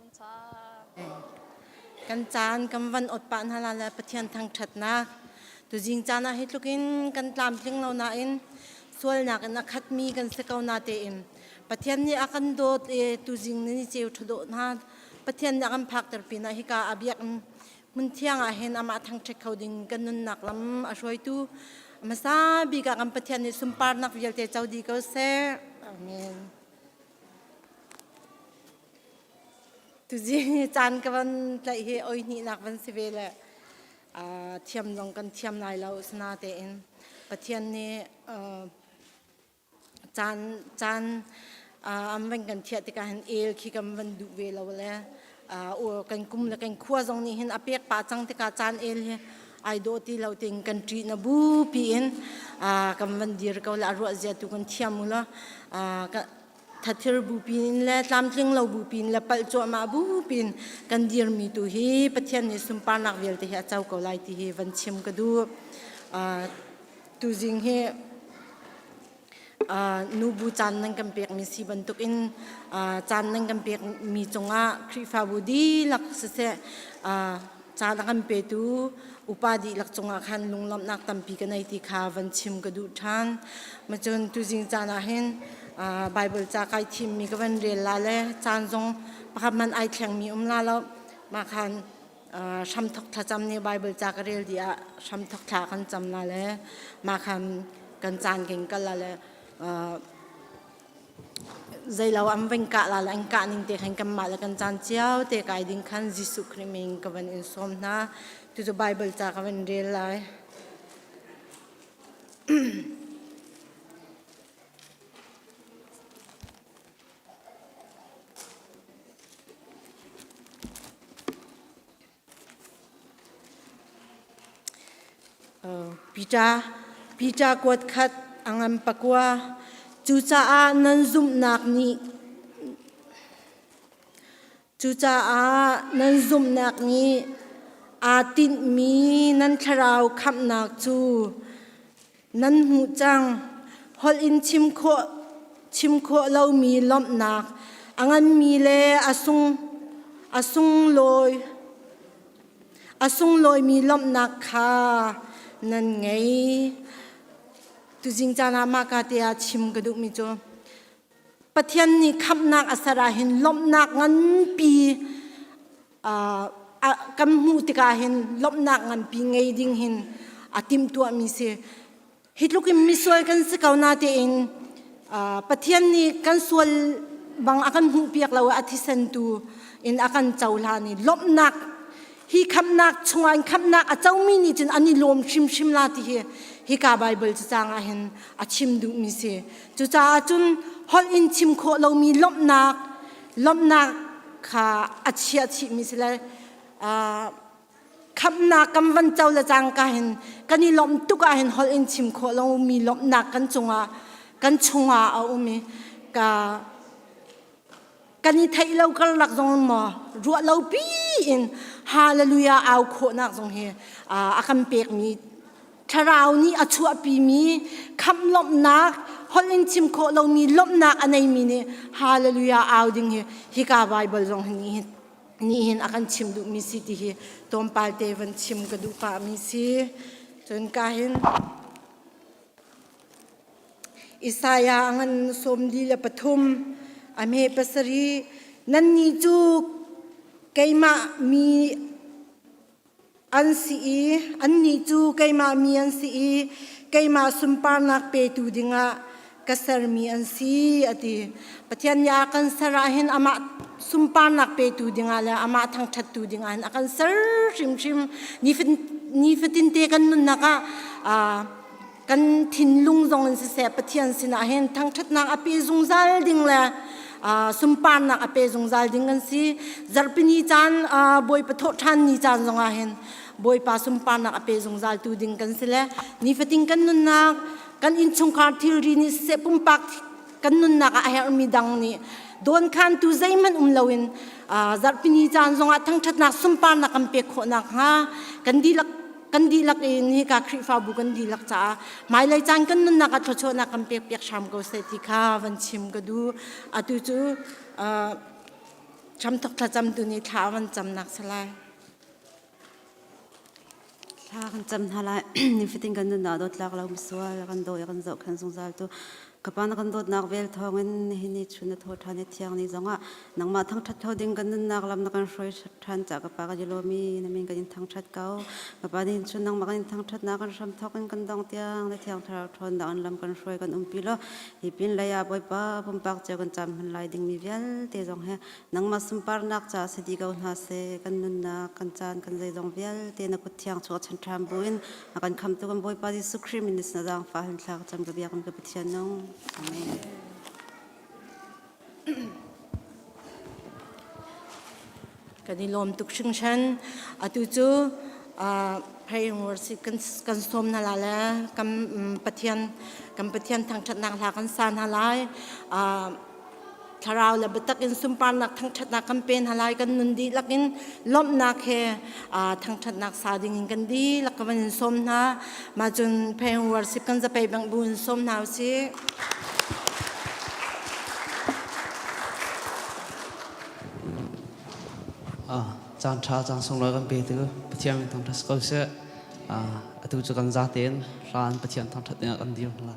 กันจานกำวันอดปานฮาลาและประเทศทางชัดนะตัวจริงจานะฮิตลุกินกันตามทิ้งเราหน้าอินส่วนนักนักขัดมีกันสกาวนาเตอินประเทศนี้อากันโดดตัวจริงนี่เจ้าทุดนะประเทศนี้อากันพักตรปีนะฮิกาอาเบียกมันเที่ยงอาเห็นอามาทางเช็คเขาดิ่งกันนุนนักลำอาช่วยตู้มาซาบิกากันประเทศนี้สุมปาร์นักเยลเตเจ้าดีก็เซ่อาเมนตัวจริงจานกันวันละเฮโอยนี่นักวันสิเวลเทียมลงกันเทียมนายเราสนาเตอินประเทศนี้จานอันเป็นกันเทียติการเอลขี้กันวันดูเวลาเลยโอ้กันกุมแล้วกันขั้วตรงนี้เห็นอเปียกป่าจังติการจานเอลไอโดที่เราติงกันจีนบูปีนกันวันเดียร์เขาละรัวเสียตุกันเทียมมุละถ้าเธอบูปีนและตามทิ้งเราบูปีนและปัจจุบันบูปีนกันเดียร์มีตัวเฮประเทศนี้สุมปานักเวลที่เจ้าเขาไล่ที่เฮวันเชื่อมกันดูตัวจริงเฮนูบูจานนั่งกันเปียกมีสีบรรทุกอินจานนั่งกันเปียกมีจงอาคริฟาบูดีหลักเสจานกันเปียตูอุปาดีหลักจงอาคันลุงลำนักตั้มปีกันในที่ขาวันชิมกระดูทานมาจนตัวจริงจานเห็นไบเบิลจากไอทีมมีกันวันเรียนลาเล่จานจงประคับมันไอแข็งมีลาแล้วมาคันช้ำทกทจำเนี่ยไบเบิลจากเรียลดีอะช้ำทกทากันจำลาเล่มาคันกันจานเก่งกันลาเล่ใจเราอันเป็นกะลาและอันกะนิ่งเตะขันกันมาแล้วกันจานเจ้าเตะกายดิ่งขันยิสุคริมิงกับวันอินสมนะตัวจะไบเบิลจากวันเรียลไลปีจากวดขัดอังปักว่าจูจ่านันซุมนักนี้จูจ่านันซุมนักนี้อาตินมีนันทราวขับนักจูนันหูจังฮอลอินชิมโคเรามีล้อมนักอันมีเลอสุงลอยมีล้อมนักค่ะนั่นไงตัวจริงจานามากาเตียชิมกระดูกมิโจประเทศนี้ขับนักอาสาเห็นล้มนักงันปีกำหูติกาเห็นล้มนักงันปีไงดิ่งเห็นติมตัวมิเสฮิตลูกมิสวยกันสกาวนาเตอินประเทศนี้กันส่วนบางอาการหูเปียกเราอาทิตย์เซนตูอินอาการเจ้าลานี่ล้มนักฮีคำนักชงอันคำนักอาเจ้ามีนี่จนอันนี้ลมชิมลาที่ฮีกาไบเบิลจะจางอาเห็นอาชิมดูมิเสจุจ้าจนฮอลอินชิมโคเรามีล้มนักค่ะอาเชียชิมิเสเลยคำนักกำวันเจ้าละจางกาเห็นกันนี่ล้มตุกอาเห็นฮอลอินชิมโคเรามีล้มนักกันชงอาเอามีกันนี่ไทยเราก็หลักตรงมารัวเราปีนฮาเลลูยาเอาโคนักตรงเฮอาคันเปียกมีชราวนี้อชัวปีมีคำลบนักฮอลลินชิมโคเรามีลบนักอันไหนมีเนี่ยฮาเลลูยาเอาดิ่งเฮฮิกาไบเบิลตรงนี่เห็นอาคันชิมดูมีสิที่เฮตอมปาเตวันชิมกระดูปามีสิจนกาเห็นอิสายาอันสมดีและปฐุมอเมปัสรีนันนี่จูไกมามีอันสีอันนี้จูไกมามีอันสีไกมาสุมปานักเปตูดิงะกษรมีอันสีอดีปะเทียนยากันสระเห็นอามาสุมปานักเปตูดิงะและอามาทางชัดตูดิงะอากันสร์ชิมนี่ฟิตินเตกันนุนนักกันทินลุงจงอันเสียปะเทียนสินะเห็นทางชัดนักอภิจงจัลดิงละสุมปานักอภิจงจัลดิงกันสิจารปินีจานบอยปะทอชันนีจานจงอาเห็นบอยปาสุมปานักอภิจงจัลตูดิงกันสิละนี่ฟิติงกันนุนนักกันอินชงคาร์ทิรีนี่เสปุ่มปักกันนุนนักอาเฮอร์มีดังนี่โดนคันตูใจมันลวินจารปินีจานจงอาทั้งชัดนักสุมปานักอันเปียกโคนักฮะกันดีลักนี่กาคริฟาบุกันดีลักจ้าหมายเลยจังกันนั่นนักอัศวนักกันเปียกชามก็เสติค่ะวันชิมก็ดูจู chăm thọc chăm tu ni tháo văn chăm nạc sa lai thà kan chăm hà lại niệm fitting kan na dot lak lam sual kan do kan zo kan sung zal tu kapan kan dot nak vel thongen hini chuna tho thane thiang ni zonga nangma thang that tho ding kan nak lam na kan roi than cha ka pa ka jilomi na min kan thang that kau kapan hin chun nang ma kan thang that na kan ram thok kan dong tiang na thiang thar thon da an lam kan roi kan pilo hi pin la ya boy pa pum pak che kan cham han lai ding mi vel te zong he nangma sum par nak cha se di ka na se kan nun na kan chan kan zai zong vel te na ku thiang chu chan tham buin akan kham tu kan boy pa di su criminals na dang fa han thak cham ka bia kan ka pithian nong amen kanilom tuk shing shan atu chu pray worship kan som na la la kam pathian thang chat nak la kan san halai tharau la batak in sumpar nak thang chat nak campaign halai kan nundi lakin lom nak he thang chat nak sading in kan di lakawan som na ma chun pray worship kan za pe bang bun som na si chàng cha chàng song lo kan pe tu pathian thang thas ko se atu chu kan za ten ran pathian thang that ne kan dio la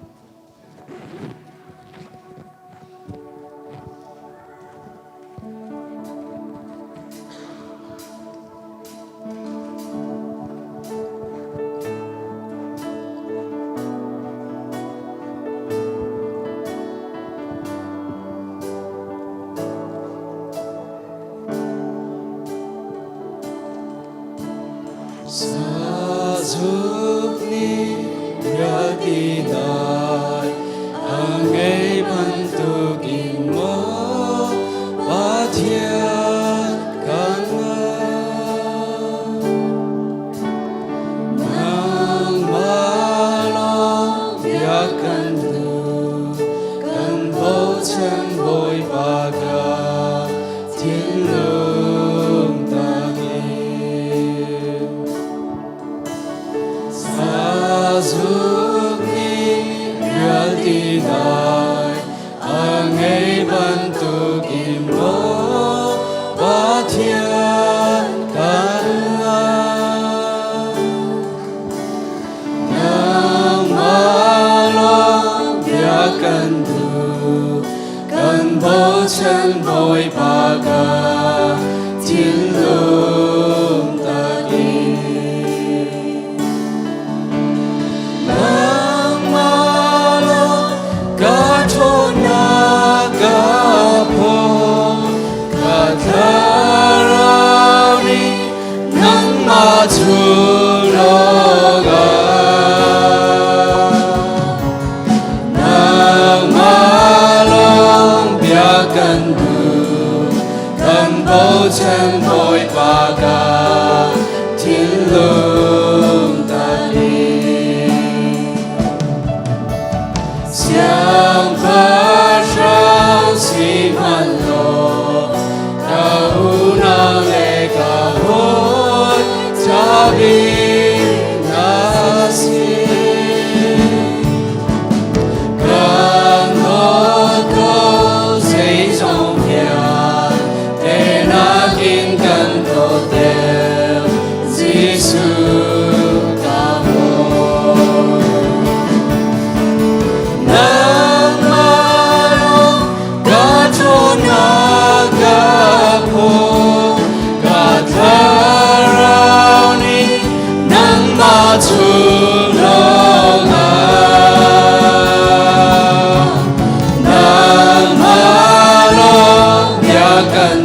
Can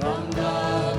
From the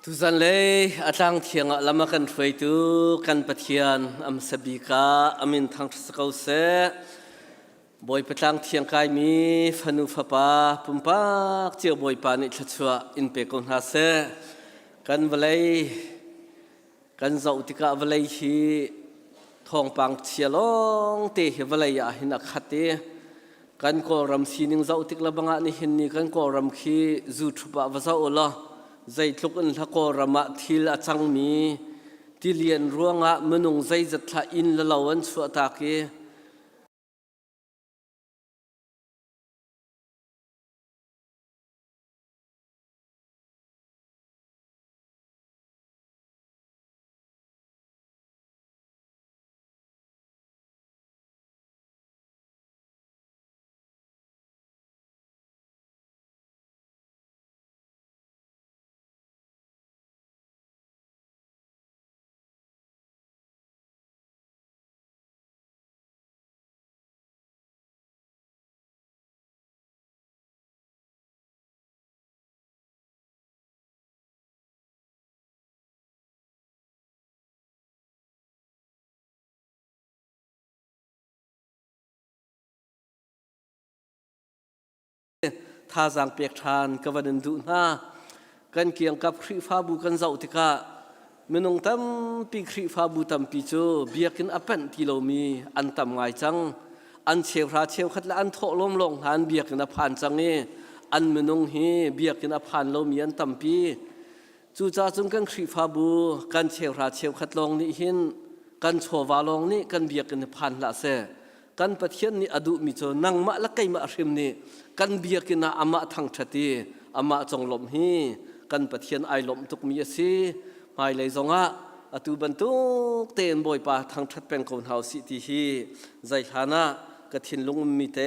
ทุจันเลยอาจารย์เทียงละมากันไฟตูกันปะเทียนอัมสบิกาอามินทางสกาวเสบอยประจางเทียงกายมีฟนุฟปาปุ่มปากเจียวบอยปานิชัชวะอินเปกอนฮาเสกันวลัยกันเจ้าติกาวลัยฮีทองปังเชียลองเตะวลัยอาหินักขัดเตกันก็รำซีนิงเจ้าติกละบังอานิหินนี่กันก็รำคีจูทุบะวะเจ้าละใจทุกอันละก็รำมาทิลอาจังมีที่เรียนร่วงอะมนุงใจจัดละอินละลาวันสวดตาเกท่าจางเปียกทานกวันดูน่ากันเกี่ยงกับครีฟ้าบุกันเจ้าติกะมนุงตั้มปีครีฟ้าบุตั้มปีโจเบียกินอเป็นที่เรามีอันตั้มไงจังอันเชียวราเชียวขัดและอันโถล้มลงหันเบียกินอผ่านจังเออันมนุงเฮเบียกินอผ่านเรามีอันตั้มปีจู่จ้าจุงกันครีฟ้าบุกันเชียวราเชียวขัดลงนี่หินกันโชวาลงนี่กันเบียกินผ่านละเสกันปะเทียนนี่อดุมิโจนังมะละไกมะริมนี่กันเบียกินอามาทางชติอามาจงลมฮีกันปะเทียนไอลมตุกมีสีไม่เลยจงอ่ะอตุบันตุกเตนบอยปาทางชัดเป็นคนเฮาสิทีฮีใจฐานะกระถินลุงมีเต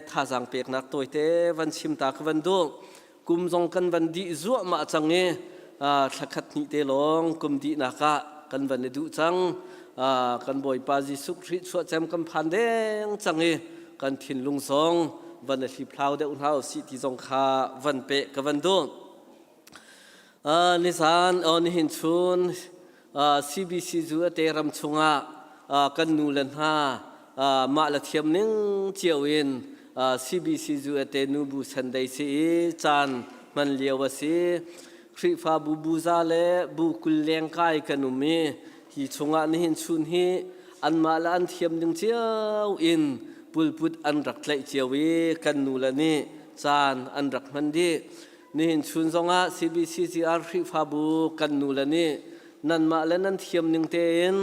ท่าจางเปียกนักตัวเตวันชิมตากวันดูกุมจงกันวันดีจั่วมาจังเงสักขัดนิเตลงกุมดีนักะกันวันดูจังกันบอยปาจิสุคริสวดแจมกันพันเดงจังเงกันถินลุงซองวันนี้พลาวเดอุนเฮาสิที่จงคาวันเปะกับวันดูนิสานนิหินชุนCBCGRเตรำชงกันนูเลนฮามาละเทียมนึงเจียวอินCBCGRเตนูบุสันไดซีจานมันเลียวสีคริฟ้าบูซาเลบุคุลเลงกายกันนุมีฮีชงนิหินชุนฮีอันมาละอันเทียมนึงเจียวอินปุลปุดอันรักไหลเจียวีกันนูละนี่จานอันรักมันดี นี่เห็นชุนซงะ CBCGR คริฟาบูกันนูละนี่นันมาแล้วนั่นเทียมหนึ่งเตน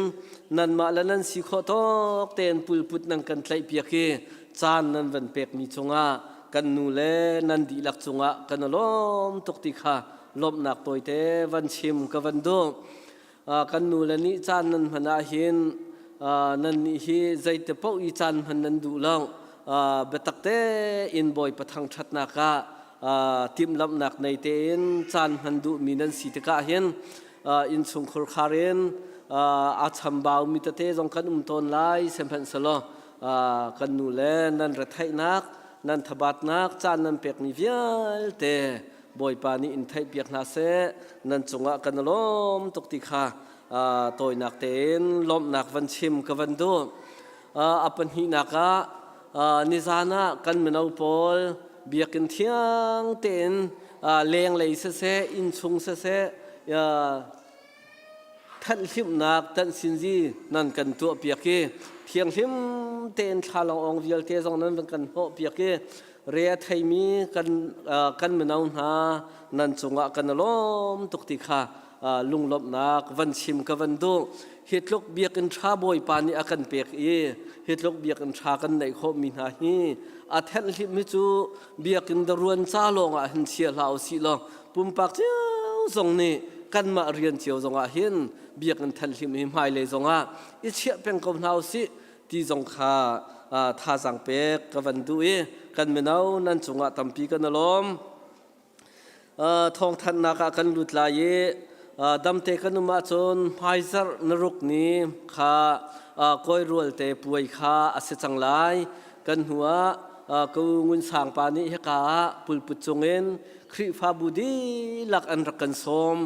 นันมาแล้วนั่นสิขอทอกเตนปุลปุดนังกันไตเปียกจานนันวันเป็กมีจงะกันนูเลนันดีลักจงะกันล้อมตกติค่ะลมหนักตัวเตวันชิมกับวันดูกันนูเลนี่จานนันพนาหินนันนี่ฮีใจเตปอีจานพันนันดูลังเบตักเตอินบอยปะทังชัดนักทีมลำหนักในเตนจานพันดูมีนันสิทกะเห็นอินสุงครคาเรนอาชัมบาวมิตเตจงกันตนไลเซมพันสโลกันนูเลนันระไทนักนันทบาทนักจานนันเปียกนิเวียลเตบอยปานีอินไทยเปียกนาเซนันจงะกันล้อมตกติค่ะตัวนักเตนล้อมนักวันชิมกับวันดูอปันหินักนิจานะกันเมนเอาพอลเบียกันเทียงเตนเลงเลยเสอินชงเสท่านลิมนักท่านสินจีนั่นกันตัวเปียกเทียงลิมเตนชาลองวิลเตจงนั้นเป็นกันโหเปียกเรียไทยมีกันเมนเอาหานั่นจงะกันล้อมตกติค่ะลุงลบนักวันชิมกับวันดูเหตุลกเบียกันชาบอยปานีอากันเปียกเหตุลกเบียกันชากันในโคมินาฮีอาแทนลิมิจูเบียกันดรวนซาลงหินเชียลาวสิลองปุ่มปากเจ้าทรงนี้กันมาเรียนเชียวทรงหินเบียกันทันลิมหิมายเลยทรงอิเชียเป็นกบนาวสิที่ทรงขาท่าสังเปกกับวันดูกันเมนเอานั่นจงตัมปีกันล้อมทองทันนักกันลุดลายดำเตกันมาจนไพซร์นรุกนี้ข้าคอยรัวเตป่วยข้าอาศัยจังไลกันหัวกูงุนสางปานิเฮกาปุลปุจงเงินคริฟาบุดีลักอันรักกันสม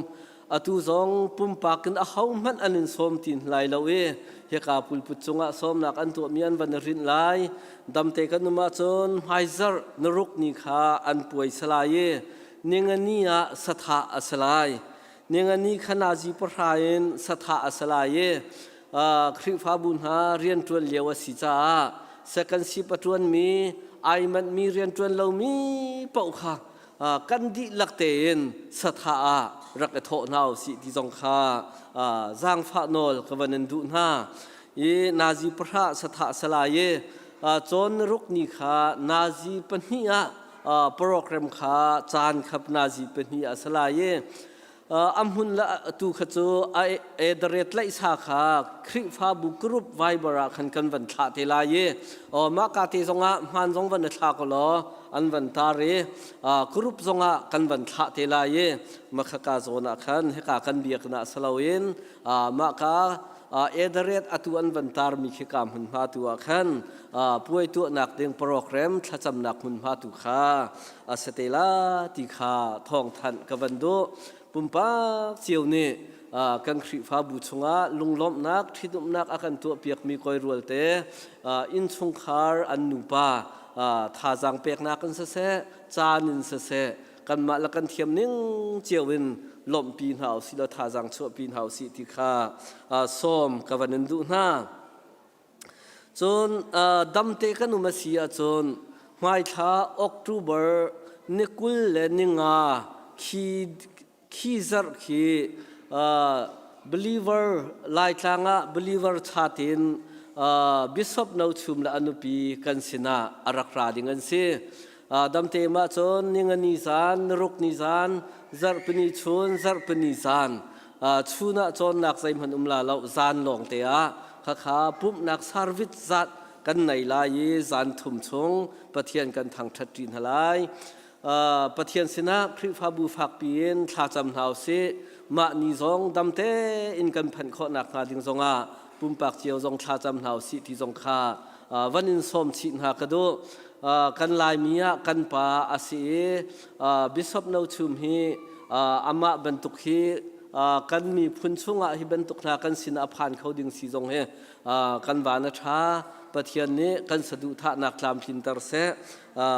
ตุจงปุ่มปากกันเอามันอันนินสมตินไลเลวเฮกาปุลปุจงะสมนักอันตัวมีอันวันรินไลดำเตกันมาจนไพซร์นรุกนี้ข้าอันป่วยสลายเนียงนี้สถาสลายเนียงนี้ขณะจีปรายนสถาสลายคริฟาบุญหาเรียนตัวเลียวสิจ้าสักันสิปตวนมีไอมันมีเรียนตัวเรามีเป่าค่ะกันดีลักเตนสถารักโทนาวสิที่จงค่ะจางฟ้าโนลกวันนันดูนานาจีปราสถาสลายจนรุกนี้ค่ะนาจีปนิยโปรแกรมข้าจานขับนาจีเป็นฮีอาสลายอัมหุนละตูขจูเอเดเรตไลสาขาคริฟาบุกรุปไวบราขันกันวันทาเทลายมากาเตจงะมันจงวันทากลออันวันตาเรกรุปจงะกันวันทาเทลายมาขกาโซนักขันเฮกากันเบียกนาสลาวินมากาเอเดเรตอตุอันวันตาร์มีขกามหุนมาตัวขันป่วยตัวนักเด้งโปรแกรมทัศนักหุนมาตุขาสเตลาติขาทองทันกับวันโดปุ่มปากเจียวนี่กันคริฟ้าบุชงะลุงล้อมนักที่ดุมนักอาการตัวเปียกมีคอยรัวเตอินชงคาร์อันนุปาท่าจังเปียกนักกันเสจานินเสกันมาละกันเทียมนิ่งเจียววินล้มปีนเฮาสิละท่าจังชั่วปีนเฮาสิที่ข้าส้มกับวันนั้นดูหน้าจนดำเตกันอุมาเสียจนไม่ท้าออกตูเบอร์นิคุลและนิงาขีซัร์ขีbeliever ลายทางbeliever ชาตินบิชอปนาชุมละอนุปีกันสินะอารักราดิงันเสียดำเตมาจนนิงนิสานรุกนิสานซัร์ปนิชุนซัร์ปนิสานชูน่ะจนนักใจมันลาเราจานหลงเตียข้าปุ๊บนักสารวิทจัดกันในลายจานทุ่มชงปะเทียนกันทางทัดจินหลายปะเทียนสินะคริฟาบูฟักปีนท่าจำหาวสิมานิจงดำเตอินกันพันข้อนักงาดิงจงปุ่มปากเจียวจงท่าจำหาวสิที่จงข้าวันนินสมชินหากระดูกันลายมีกันป่าอาศัยบิชอปนาชุมฮีอามาบรรทุกฮีกันมีพุนชุงฮิบรรทุกนากันสินอภานเขาดิงสีจงเฮกันวานะช้าปะเทียนนี้กันสะดุท่านักลามพินตรเส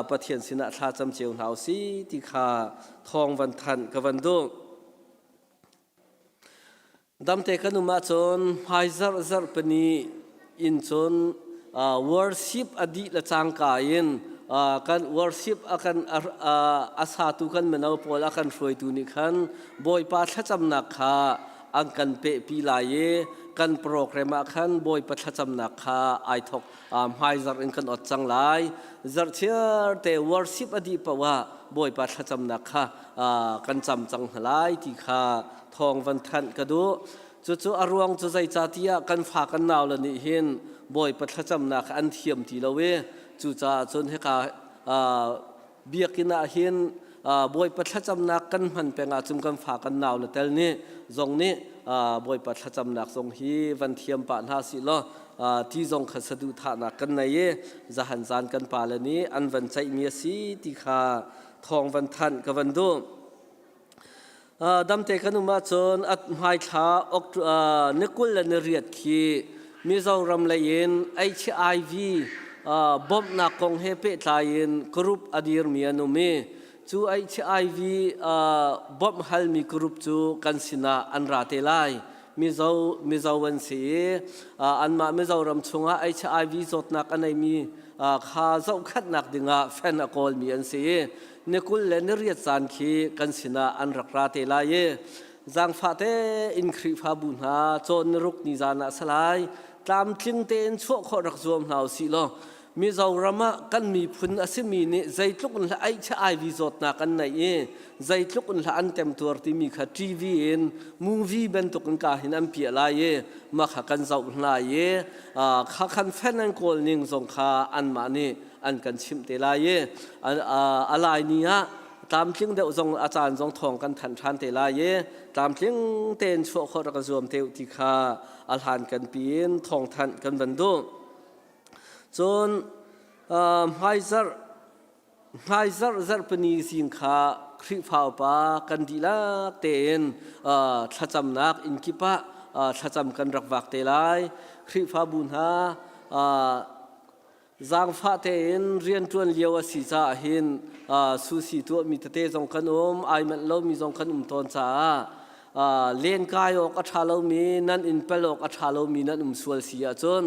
ปะเทียนสินะท่าจำเจียวหนาวสีที่ขาทองวันทันกับวันดูดำเตกันอุมาจนไฮซาร์ปนีอินจนworship อดีตละจางกายิน กัน worship กันอาสาตุกันเหมือนเอาพอลกันช่วยตุนิขันบอยปัทจำนักขาอังกันเปะปีลายกันโปรแกรมขันบอยปัทจำนักขาไอทอกไฮซาร์อินกันอดจังไลจัดเชื่อแต่ worship อดีปว่าบอยปัทจำนักขากันจำจังไลที่ขาทองวันทันกระดูจู่ๆอารวงจู่ใจจัติยากันฝากันนาวละนี่เห็นบอยปัทจำนักอันเทียมทีละเวจู่จ้าจนให้กาเบียกินาเห็นบอยปัทจำนักกันมันเป็นอาจุมกันฝากันนาวละแต่นี้ตรงนี้บอยปัทจำนักทรงฮีวันเทียมปานหาสิโลที่ทรงขสดุฐานักกันในจะหันจานกันปาละนี้อันวันใจมีสีที่ขาทองวันทันกับวันดูดำเตกันอุมาจนอัดหายท้าออกนึกุลและนเรียดขีมีเจ้ารำเลยน HIV บอมนักกองเฮเปตายนกรุ๊ปอดีร์มีอนุเมจู HIV บอมฮัลมีกรุ๊ปจูกันสินาอันราเตลัยมีเจ้าวันเสียอันมามีเจ้ารำชงHIV จดนักอันไหนมีข้าเจ้าขัดนักดึงแฟนอากอลมีอันเสียนึกุลและนเรียดสานขีกันสินาอันรักราเตลัยจังฟาเตอินคริฟาบุญหาจนรุกนิจานะสลายตามจึงเต้นชั่วขอรักรวมหาวสิโลมีเจ้ารำกันมีพุนอาศัยมีเนี่ยใจลุกนละHIVจดนักกันไหนใจลุกนละอันเต็มตัวที่มีค่ะทีวีมูวีเป็นตุกันกาหินอันเปียลายมาขักันเจ้าหน้าขักันแฟนอันโกลนิงสงขาอันมาเนี่ยอันกันชิมเตลายอะไรเนี่ยตามจึงเดี๋ยวทรงอาจารย์ทรงทองกันทันทันเตลายตามจึงเต้นชั่วขอรักรวมเทวติคาอาหารกันปีนทองทันกันบันดูจนไฮซาร์ปนีสิงขาคริฟ้าปากันดีละเต้นทัจำนักอินกิปะทัจำกันรักวักเตลายคริฟ้าบุญหาจางฟ้าเต้นเรียนจวนเลียวสิจ้าเห็นสุสีตัวมีเตจงขนมไอมันเรามีจงขนมตอนจ้าเลี้ยงกายออกอัชาเรามีนั่นอินเปลออกอัชาเรามีนั่นสวลเสียจน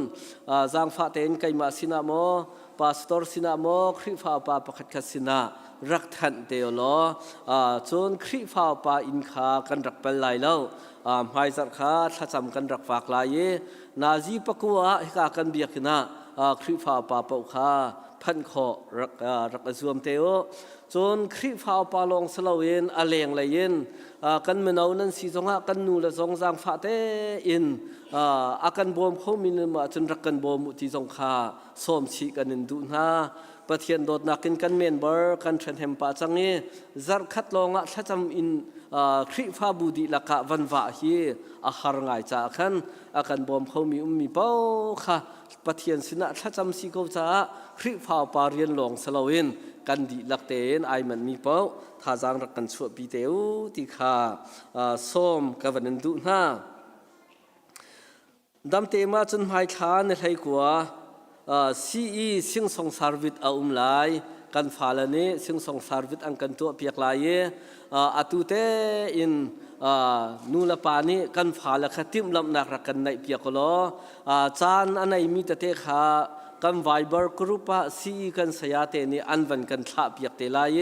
จางฟ้าเต้นไกมาสินาโมพาสตอร์สินาโมคริฟ้าปาประคัดคัสินารักทันเตอลจนคริฟ้าปาอินขากันรักเป็นลายเล่าหายสักขาถ้าจำกันรักฝากลายนาจีปะกัวให้กันเบียกนะคริฟ้าปาปะขาพันขอรักสวมเตอจนคริฟ้าปาลองสลาเวนอเลงเลยกันเมื่อเอานั้นสิจงกันนูละจงจางฟ้าเตอินอากันบอมเขามีนมาจนรักกันบอมที่จงขาสมชีกันนินดูนะประเทศโดดนักกันเมนเบอร์กันเทรนเทมปาจังนี้จัดคัดลองถ้าจำอินคริฟ้าบูดีละกะวันวะฮีอาหารง่ายจากขันอากันบอมเขามีเป้าค่ะประเทศสินะถ้าจำสิเขาจะคริฟ้าปาเรียนลองสลาวินกันดีลักเตนไอมันมีเป้าถ้าจางรักกันชั่วปีเตวที่ขาส้มกับวันดูนะดำเตมาจนหายชาในไทยกว่าCE สิ่งส่งสารวิทย์ไลกันฟ้าละนี้สิ่งส่งสารวิทย์อันกันตัวเปียกลายอตุเตอินนูละปานี้กันฟ้าละขติมลำนักรักกันในเปียกล้อจานอันไหนมีแต่เตขากันไวเบอร์กรุ๊ปCE กันสยาเตนี่อันวันกันท่าเปียกเตลาย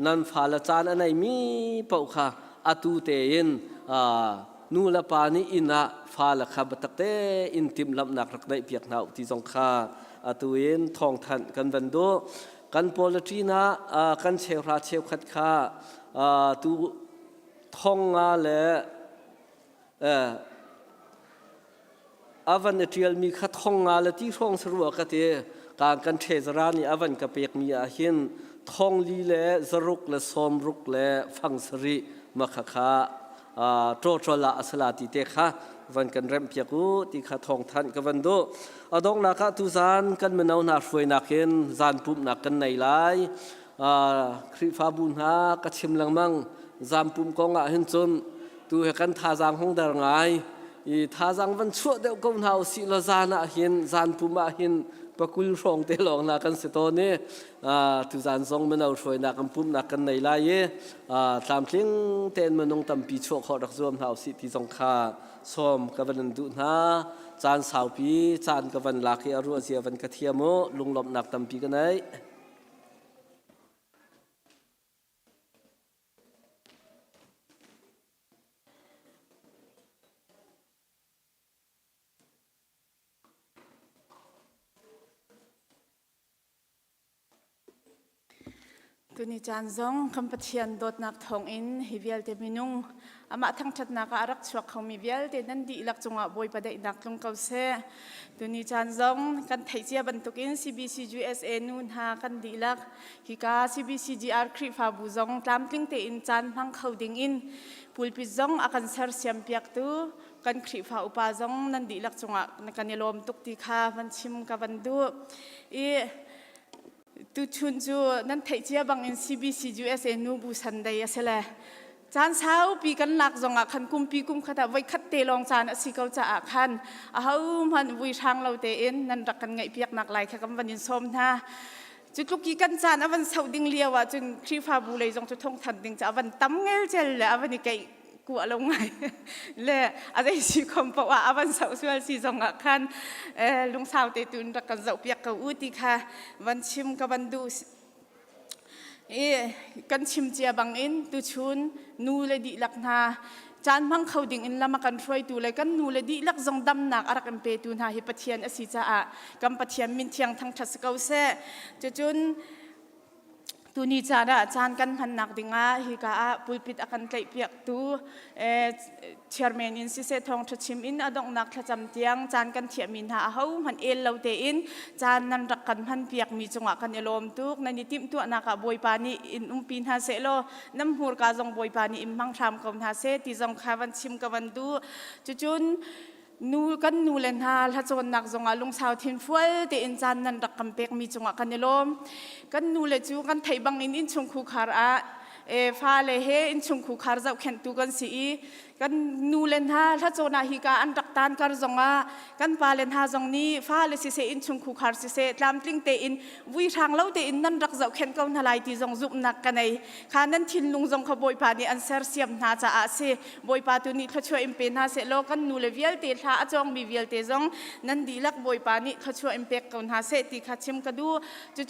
นั่นฟ้าละจานอันไหนมีเป่าขาอตุเตอินนูละปานี้อินะฟ้าละขับตักเตอินติมลำนักรักในเปียกหนาวที่จงขาตัวเองทองทันกันวันโดกันโพลิทีนะกันเชลราเชลขัดขาตัวทองงาและอาวันเทียลมีขัดทองงาและที่ทองสรัวกะเตการกันเทจรานี่อาวันกะเปียกมีอาหินทองลีและสรุกและสมรุกและฟังสริมะขะขาโตโตละสลาติเตค่ะวันกันเริ่มเพียกูที่ข้าทองทันกับวันโดอดงนักทุจานกันมันเอาหนักช่วยนักเห็นจานปุ่มนักกันในหลายคริฟ้าบุญหากระชิมลังมั่งจานปุ่มกองเห็นจนตัวกันท่าจางห้องเดินไงท่าจางวันชั่วเดียวก็เอาสิละจานเห็นจานปุ่มเห็นปะกุลรองเตลองนักกันสิโตนี่ทุจานทรงมันเอาช่วยนักกันปุ่มนักกันในหลายตามทิ้งเต้นมันงตำปีชั่วขอรักรวมเอาสิที่จงขาส้มกับวันดูนะจานสาวปีจานกับวันหลักที่อรุณเสียวันกระเทียมลุงหลบหนักตำปีกันไหน ตุนิจานซงคำปะเทียนโดดนักทองอินฮิเวลเตมินุงอามาทั้งชัดนักอารักชวกเขามีเวลเตนันดีลักจงอาบอยประเดนักลงเขาเสตุนิจานซงกันไทยเสียบรรทุกิน CBCGR นูนหากันดีลักฮิกา CBCGR คริฟาบูซงตามติงเตอินจานพังเขาดิ่งอินปูลปิซงอากันเสร์เสียมเปียกตูกันคริฟาอุปาซงนันดีลักจงอากันยลมตุกติคาวันชิมกับวันดูตุชุนจูนั่นไทยเจียบังอิน CBCGR นูบูสันเดียเสละจานเช้าปีกันหลักจงอาคันกุมปีกุมขดาไว้คัดเตลองจานสิเขาจะอาคันเอามันวิชางเราเตอินนั่นรักกันไงเปียกหนักไหลแค่กำวันยินส้มนะจุดลูกกี้กันจานวันเสาร์ดิ่งเลียวจนครีฟาบูเลยจงจุดทงทันดิ่งจะวันตั้มเงลเจลเลยวันนี้ไกกลัวลงไงเลยอะไรสิคมเพราะว่าวันเสาร์ส่วนสิจงอาคันลุงสาวเตตุนรักกันเจ้าเปียกกับอุติค่ะวันชิมกับวันดูกันชิมเจียบังอินตุชุนนูเลดีลักนาจานมังเขาดิ่งอินละมากันช่วยตูเลยกันนูเลดีลักจงดำหนักอารักอันเปตูนาฮิปเทียนอสิจ้ากัมปเทียนมินเทียงทั้งทัศเกาเสจุนตูนีจาระจานกันพันนักดิ่งฮิกาปุลปิดอากันไกลเปียกตูเชียร์แมนอินสิเซทองทัชิมอินอดงนักขจำเตียงจานกันเทียมินหาเขาพันเอลเราเตอินจานนันรักกันพันเปียกมีจังหวะกันเอลมตุกนันนิติมตัวนักบอยปานีอินปีนหาเซโลน้ำหัวกาจงบอยปานีอิมมังทามกับหาเซติจงขาวันชิมกับวันดูจุนนูกันนูเลนฮาถ้าจนนักจงอาลุงสาวทินฟัวเตอินจานนันรักกันเปียกมีจังหวะกันเอลมกันนูเลจูกันไทยบังอินชงคูคาระฟ้าเลเหอินชงคูคาร์เจ้าเข็นตุกันสีกันนูเลนฮาถ้าโจนาฮิกาอันรักตานการจงอากันปาเลนฮาจงนี้ฟ้าเลสิเซอินชงคูคาร์สิเซตามติงเตอินวิทางเล่าเตอินนั่นรักเจ้าเข็นเก้าหลายที่จงจุบนักกันในขานั้นทินลุงจงขบอยปานีอันเซอร์เซียมนาจะอาเซบอยปาตุนี้เขาช่วยอิมเป็นฮาเซโลกันนูเลเวียลเตท่าจงมีเวียลเตจงนั่นดีลักบอยปานีเขาช่วยอิมเป็กกันฮาเซติขาชิมกระดู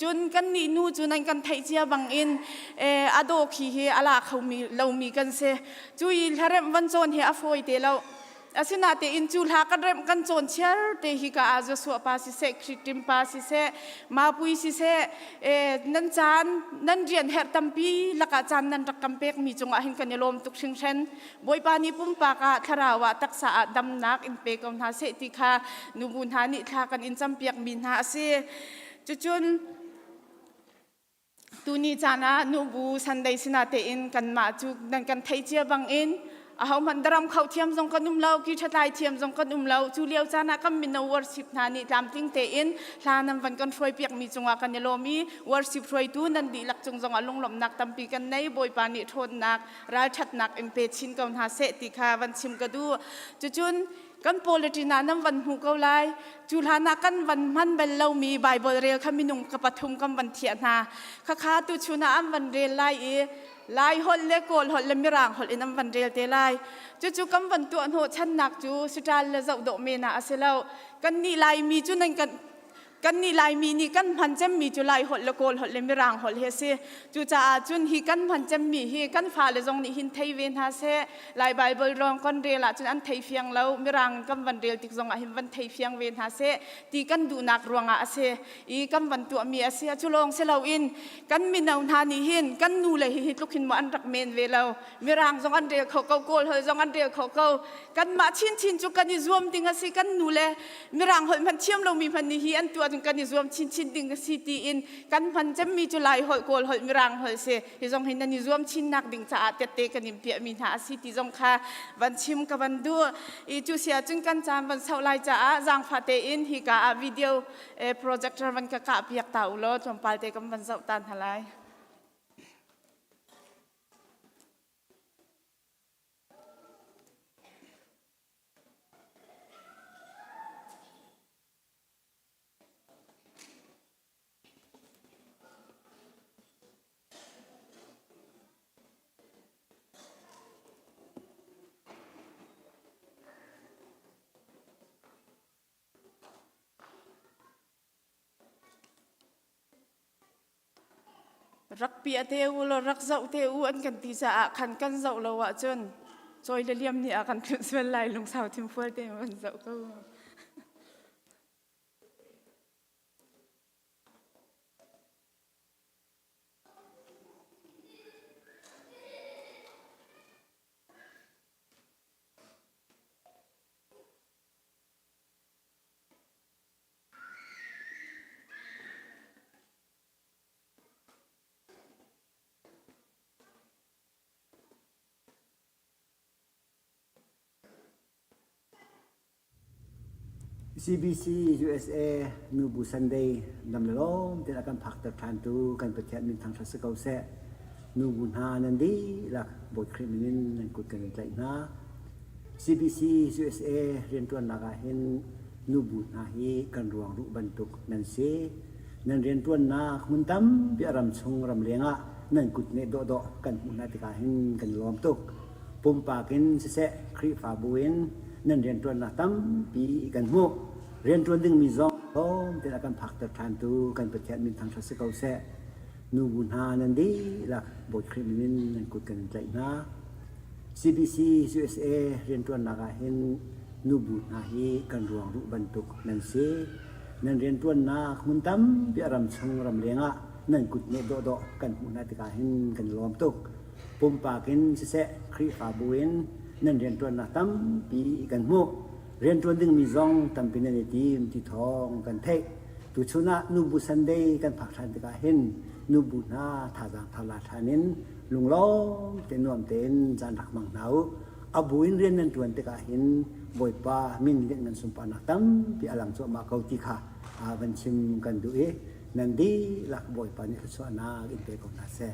จุนกันนี่นูจุนันกันไทยเจียบังอินอโดคีเฮอลาเขามีเรามีกันเซจุยทาร์เรมวันโจนเฮอฟอยเตเราอาศินาเตอินจูลากันเรมกันโจนเชียร์เตฮิกาอาจจะสวปาสิเซคริติมปาสิเซมาปุยสิเซนันจานนันเรียนเฮตตัมปีลักจานนันรักกัมเป็กมีจงอาหินกันยลมตุกชิงเชนบอยปานีปุ่มปากาทาราวะตักษาดำนักอินเปกอมนาเซติคานูบุนฮานิทากันอินจัมเปียกบินฮาเซจุนตูนีจานะนูบูสันไดสินาเตอินกันมาจุกนันกันไทยเจียบังอินเอามันดรามเขาเทียมจงกันเล่ากิจทายเทียมจงกันเล่าจูเลียวจานะก็มีนวอร์ชิปนานี่ตามติงเตอินลานันวันกันช่วยเปียกมีจงว่ากันยโลมีวอร์ชิปช่วยตูนันดีหลักจงลงหลอมนักตั้มปีกันในบอยปานิทนนักราชัดนักเอ็มเปชินกันหาเสติคาวันชิมกระดูจุนกันโพลิตินานันวันหูเกาไลจุลานากันวันมันเบลเรามีไบเบิลเรียลขมินุงกับปฐุมกันวันเทียนาข้าตุชุนาอันวันเรียลไลลายหดเล็กโกลหดเล็กมิรังหดอินน้ำวันเรียลเตลายจู่ๆกำวันตัวโหดชันหนักจู่สุดาเลเจ้าดอกเมนาอาเซลากันนี่ลายมีจู่นั่นกันนี่ลายมีนี่กันพันเจมมีจู่ลายหดเล็กโกลหดเล็กมิรังหดเฮเซจู่จ้าจุนฮีกันพันเจมมีฮีกันฟ้าเลจงนี่หินไทยเวนฮาเซลายไบเบิลรองกันเรียลจุนอันไทยเฟียงเรามิรังกำวันเรียลติกจงหินวันไทยเฟียงเวนฮาเซตีกันดูนักรวงอาเซอีกำวันตัวมีอาเซจุลองเซลาอินกันมีนาวนานี่หินกันนูเลยฮิตลุกหินมาอันรักเมนเวลามิรังจงอันเรียลเขาโกลเฮจงอันเรียลเขากันมาชินจุกันนี่รวมติงอาเซกันนูเลยมิรังหดมันเชื่อมเรามีพันนี่ฮีอันตัวจุกันนี่รวมชินดิ่งสิตีอินกันพันจะมีจุลายหอยโกลหอยมิรังหอยเสยจงเห็นนั่นรวมชินนักดิ่งจะอาจเตะกันนิมเปียมีหาสิตีจงค่ะวันชิมกับวันดูอีจูเสียจุนกันจามวันเสาร์ไลจะจางฟาเตอินฮิกาวิดีโอโปรเจคเตอร์วันกะกะเปียกเต่าโลจงปาเตกันวันเสาร์ตันทลายรักเปียเทวลรักเจ้าเทวอันกันตีจะขันกันเจ้าเราจนจอยเลี่ยมนี่กันคือส่วนไหลลงสาวทิมฟัวเทมันเจ้าก็ CBC USA Nubu Sunday Namlom tin akan faktor tantu kan petian min thang thasakau se Nubu ha nandi lak boy krimenin nan kut kan tlai na CBC USA rian tuan naga hin Nubu na hi kan ruang ru bantuk nan se nan rian tuan na khmuntam bi aram chung ram lenga nan kut ne do do kan mun tika hin kan lom tuk pumpa kin se kri fa buin nan rian tuan na tam pi kan mu rian tuan ding mi zong om tin akan faktor tantu kan petian min thang thasakau se Nubu ha nandi lak boy krimenin nan kut kan tlai na CBC USA rian tuan naga hin Nubu na hi kan ruang ru bantuk nan se nan rian tuan na khmuntam bi aram chung ram lenga nan kut ne do do kan mun tika hin kan lom tuk pumpa kin se kri fa buin nan rian tuan na tam pi kan mu rian tuan ding mi zong tam pinan team ti thong kan thei tu chuna Nubu Sunday kan phak than tika hin Nubu na thajang thala thanin lunglom te nuam ten jan rak mang nau abuin rian nan tuan tika hin boipa min lek nan sumpa na tam pi alang cho ma kau ti kha ban chim kan du e nandi lak boipa ni so na in pe ko na se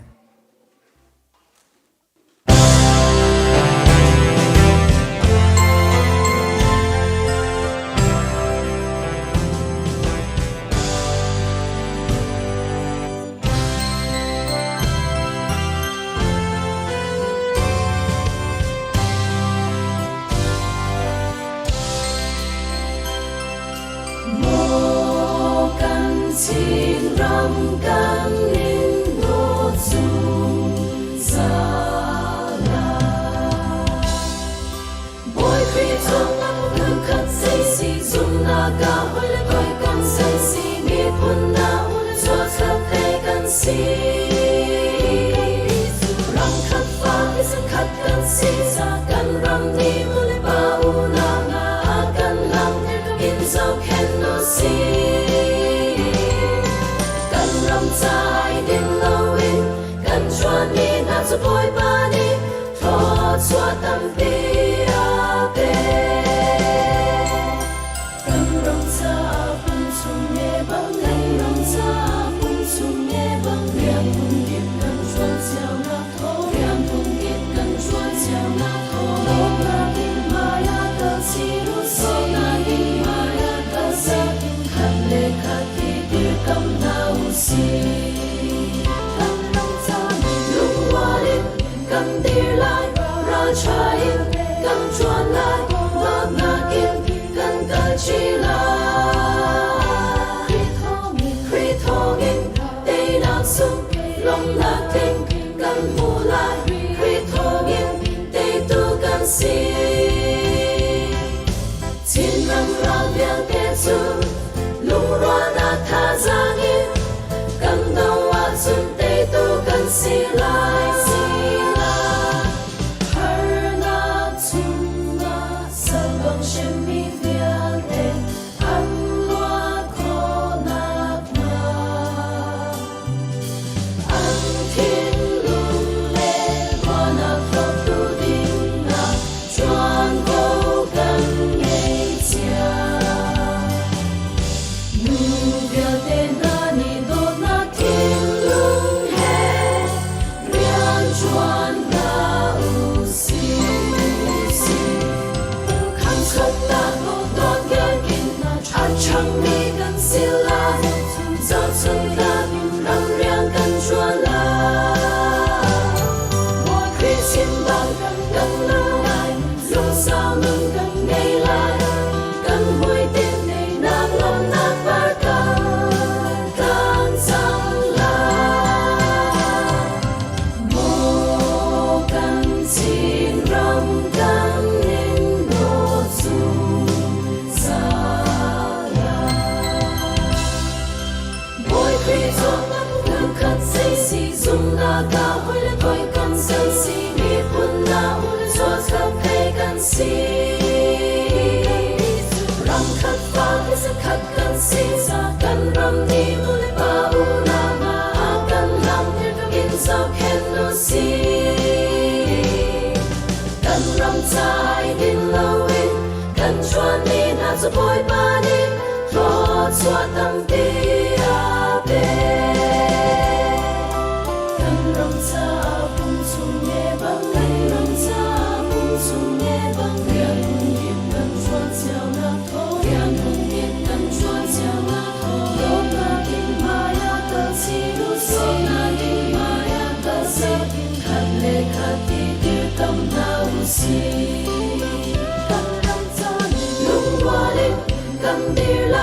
จะปล่อยปานิทอดสวดตั้งปีอาเบกันรำซาปุ่งสุงเย่บังกันรำซาปุ่งสุงเย่บังเรียนปุ่งยิบกันชวนเจ้าหน้าทอเรียนปุ่งยิบกันชวนเจ้าหน้าทอโลนากินมายาเตซีรุสีนากินมายาเตซีขัดเลขัดที่ดื้อตำนาอุสีกันรำซาลุงวาลิกันดีไล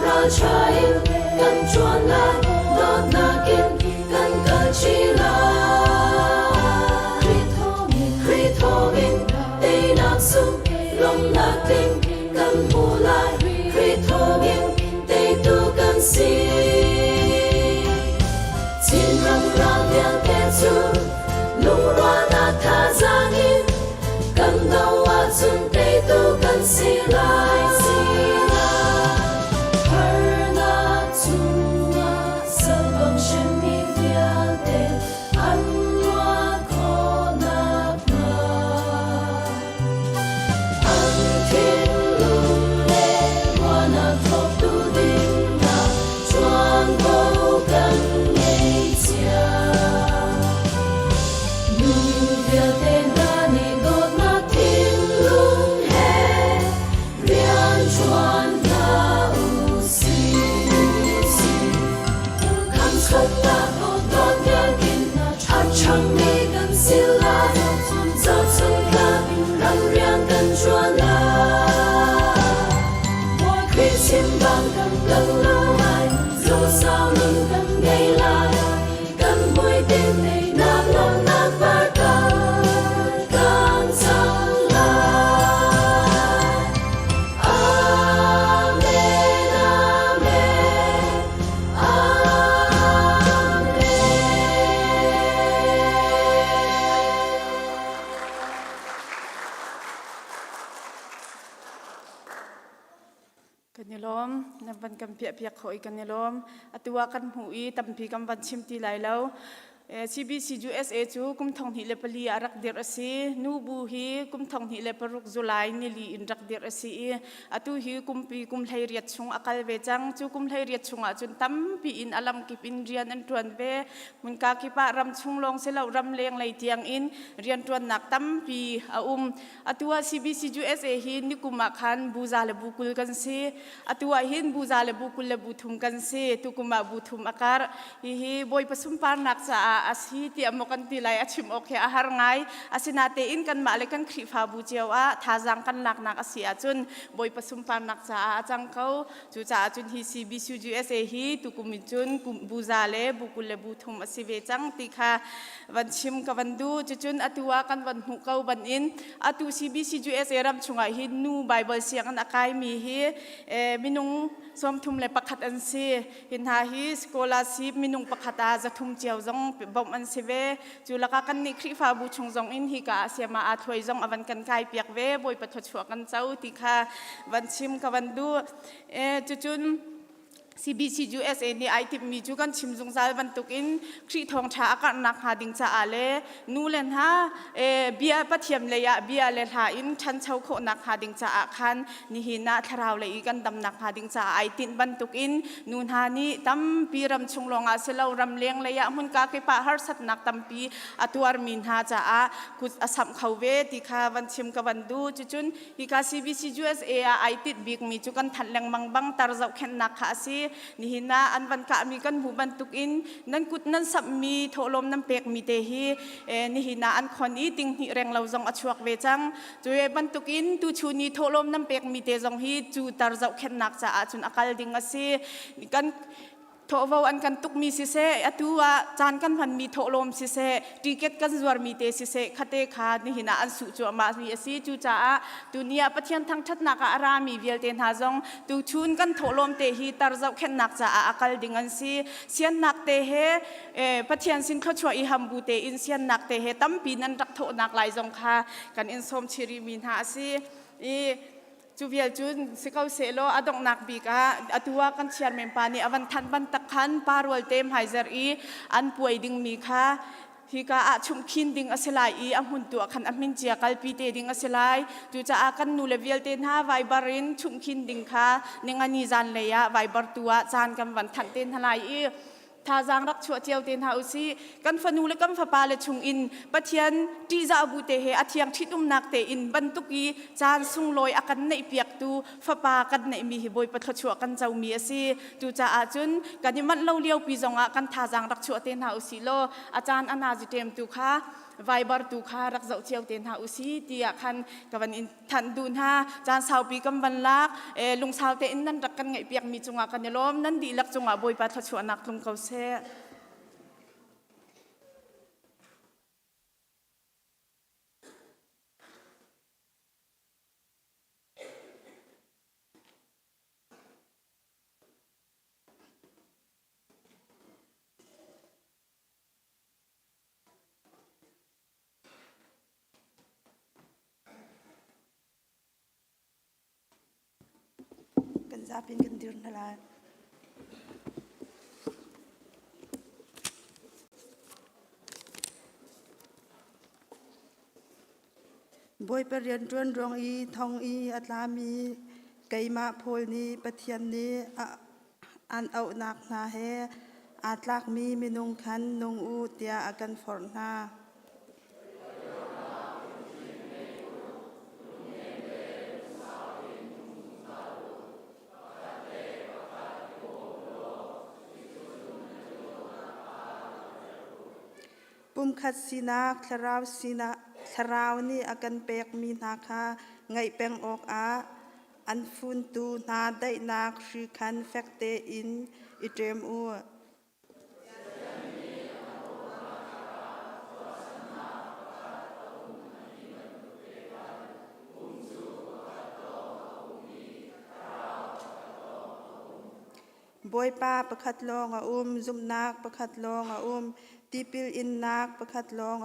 ราชาอินกันชวนไลโลนากินกันกัดชีลาคริโทมินเตนักสุลมนักลิงกันหูไลคริโทมินเตตูกันสีจินรำรำยังเทจูลุงรวานาทาจานินกันดาวาจุนเตตูกันสีไลสีไลกันยลมนับวันกันเปียกๆขอยกันยลมอตัวกันหูอีตั้มพีกันวันชิมตีไหลแล้วCBCGR จูกุมทองหิเลปลีอารักเดียร์สีนูบูฮีกุมทองหิเลปรุกจุไลนิลีอินรักเดียร์สีอตุฮีกุมปีกุมไหเรียดชงอากาลเวจังจูกุมไหเรียดชงอาจุนตั้มปีอินอลัมกิปินเรียนอันตรวนเวมุนกากิปะรำชงลงเสลารำเลงไหลเตียงอินเรียนตรวนนักตั้มปีอตัว CBCGR ฮีนิกุมาคันบูซาเลบุกุลกันสีอตัวหินบูซาเลบุกุลเลบุทุมกันสีตุกุมาบุทุมอาการฮีบอยผสมปานนักษาasi ti amokan tilai achim okhe ahar ngai asinate in kan male kan khrifa bu chewa thajang kan nak asi achun boi pasum pan nak cha achang kau chu cha achun hi CBCGR hi tukumin chun buzale bukule buthum asive chang tikha wanchim ka wandu chuchun atua kan wan hu kau ban in atu CBCGR ram chunga hi nu bible siang an akai mi hi minung som thum le pakhat an si hin ha hi scholarship minung pakhata za thum cheu jong bom an sive chulaka kan ni khrifa bu chung jong in hi ka siama a thloi jong awan kan kai piak ve boi patho chua kan chau tikha wanchim ka wandu chuchun CBCGR ni itip mi chu kan chimjung sal ban tukin khri Thawngtha akan nak ha ding cha ale nulen ha bia pathiam le ya bia le ha in than chau kho nak ha ding cha khan ni hina tharau le i kan dam nak ha ding cha itin ban tukin nun ha ni tam piram chunglonga selo ram leng le ya mun ka ke pa har sat nak tam pi atuar min ha cha a kut asam khauwe ti kha wan chim ka ban du chuchun hi ka CBCGR itit big mi chu kan than leng mang bang tar zau khen nak kha si ni hina an ban ka mi kan hu ban tukin nan kut nan sap mi tholom nam pek mi te hi ni hina an khon i ting hi reng lo jong achuak ve chang chue ban tukin tu chuni tholom nam pek mi te jong hi chu tar zau khen nak cha a chun akal ding asi kan thawau an kan tuk mi si se atua chan kan han mi tholom si se ticket kan zuar mi te si se khate kha ni hina an su chu ma mi asi chu cha dunia pathian thang that na ka ara mi vel ten ha jong tu chun kan tholom te hi tar zau khen nak cha akal ding an si sian nak te he pathian sin kho chwa i ham bu te in sian nak te he tam pi nan rak tho nak lai jong kha kan in som chiri min ha si chu vial chun sikau selo adong nak bi ka atua kan chiar mem pani awan than ban tak khan parwal tem haizer i an puai ding mi kha ฮิกาอาชุมคินดิงอสลายอีอัมหุนตัวขันอัมมินเจียกัลปีเตดิงอสลายจูจะอากันนูเลเวลเตนฮาไวบารินชุมคินดิงค่ะนิงานีจันเลยะไวบาร์ตัวจานกันวันทันเตนทลายอีท่าจางรักชัวเจียวเตนฮาอุซีกันฟนูเลกันฟปาเลชุงอินปะเทียนตีจะอบูเตเฮอเทียงทิดนักเตอินบันตุกีจานสุงลอยอากันในเปียกตูฟปากันในมีหิบอยปะทชัวกันเจ้ามีอซีจูจะอาจุนกันยมันเล่าเลี้ยวปีจงอากันท่าจางรักชัวเตนฮาอุซีโลอาจารย์อนาจิเตมตูค่ะไวบาร์ตูค่ะรักเจ้าเจียวเตนฮาอุซีเตียคันกับวันอินทันดูนฮาจานสาวปีกำวันลักลุงสาวเตอินนั่นรักกันไงเปียกมีจงอากันยล้อมนั่นดีลักจงอาบอยปะทชัวนักลุงเขาเซกันจะเป็นกันเดือนอะไรบอยไปเรียนจวนรองอีทองอีอัตลามีไก่มาโพลนี้ปะเทียนนี้อันเอาหนักนาเฮอาตลักมีมินุงคันนุงอูเตียอากันฝนนาปุ่มขัดสีนักทราวสีนักทราวนี่อากันเปกมีนาคาไงเปงออกอันฟุนตูนาได้นักชีคันแฟกเตอินอิเตมอูบอยป้าประคัดลองจุมนักประคัดลองตีปิลอินนักประคัดลอง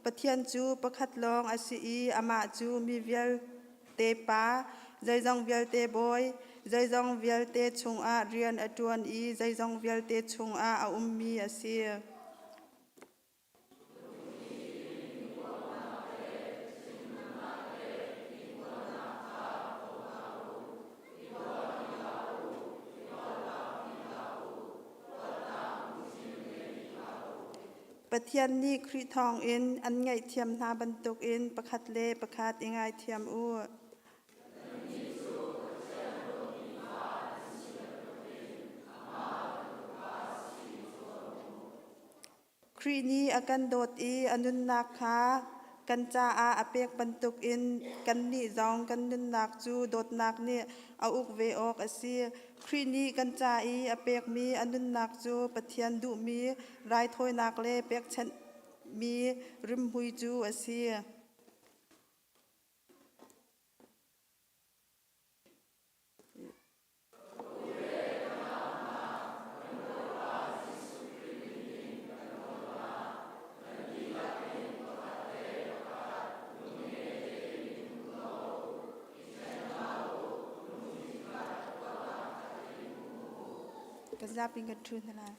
ปะเทียนจูประคัดลองอาศีอามาจูมีเวลเตป้าใจจงเวลเตบอยใจจงเวลเตชงอาเรียนอจวนอีใจจงเวลเตชงอามีอาศีปะเทียนนี่ครีทองอินอันไงเทียมนาบรรทุกอินประคัดเลประคัดยังไงเทียมอูครีนี้อากันโดดอีอนุนนาคากันจาอาเปียกบรรทุกอินกันนี่จองกันนุนนักจูโดดนักนี่เอาอุกเวออกอาศีครีนี้กันจาอีอาเปียกมีอนุนนักจูปะเทียนดุมีรายถอยนักเลเปียกฉันมีริมหุยจูอาศีกันจะเป็นกันทุนนะ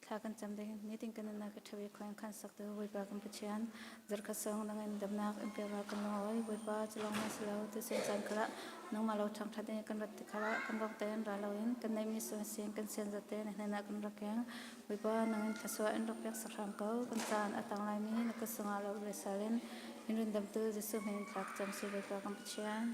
ทากันจำได้นี่ติงกันนักทวีความขันสักตัววิปากันปะเชียนจรกสองนังเงินดำนักอิมเปียรากันน้อยวิปาจะลองมาสลาวตัวเสียงจันกระน้องมาเราทำทัดเองกันรัตกระกันร้องเต้นราเราเองกันในมีส่วนเสียงกันเสียงจัดเต้นในนักกันรักแกงวิปานังเงินทัศวะอินรักแกงสักครั้งเก่ากันจานอัตตังลายมีนักสงาเราเรสาเลนอินรินดำตัวจะสุ่มเห็นทักจำสิวิปากันปะเชียน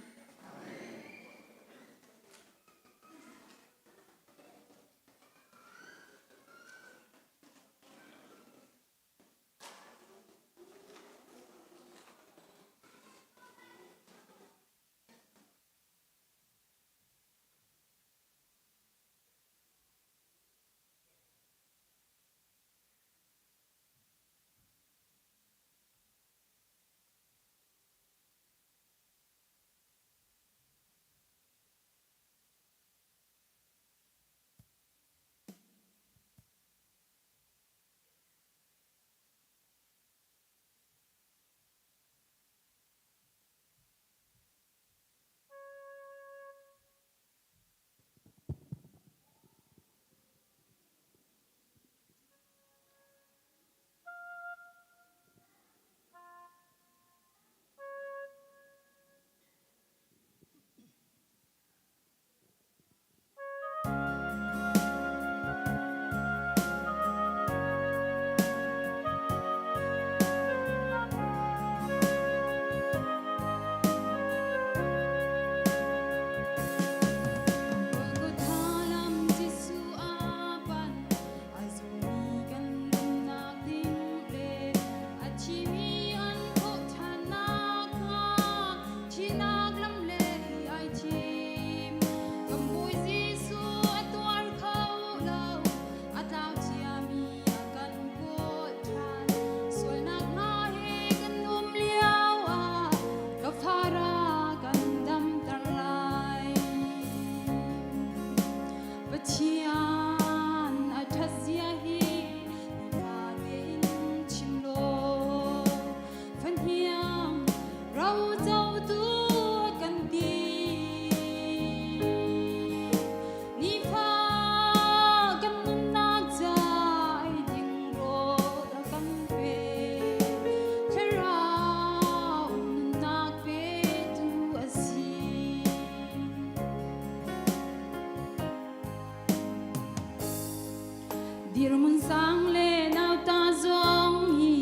ดีรมุนสังเลนาวตาจงฮี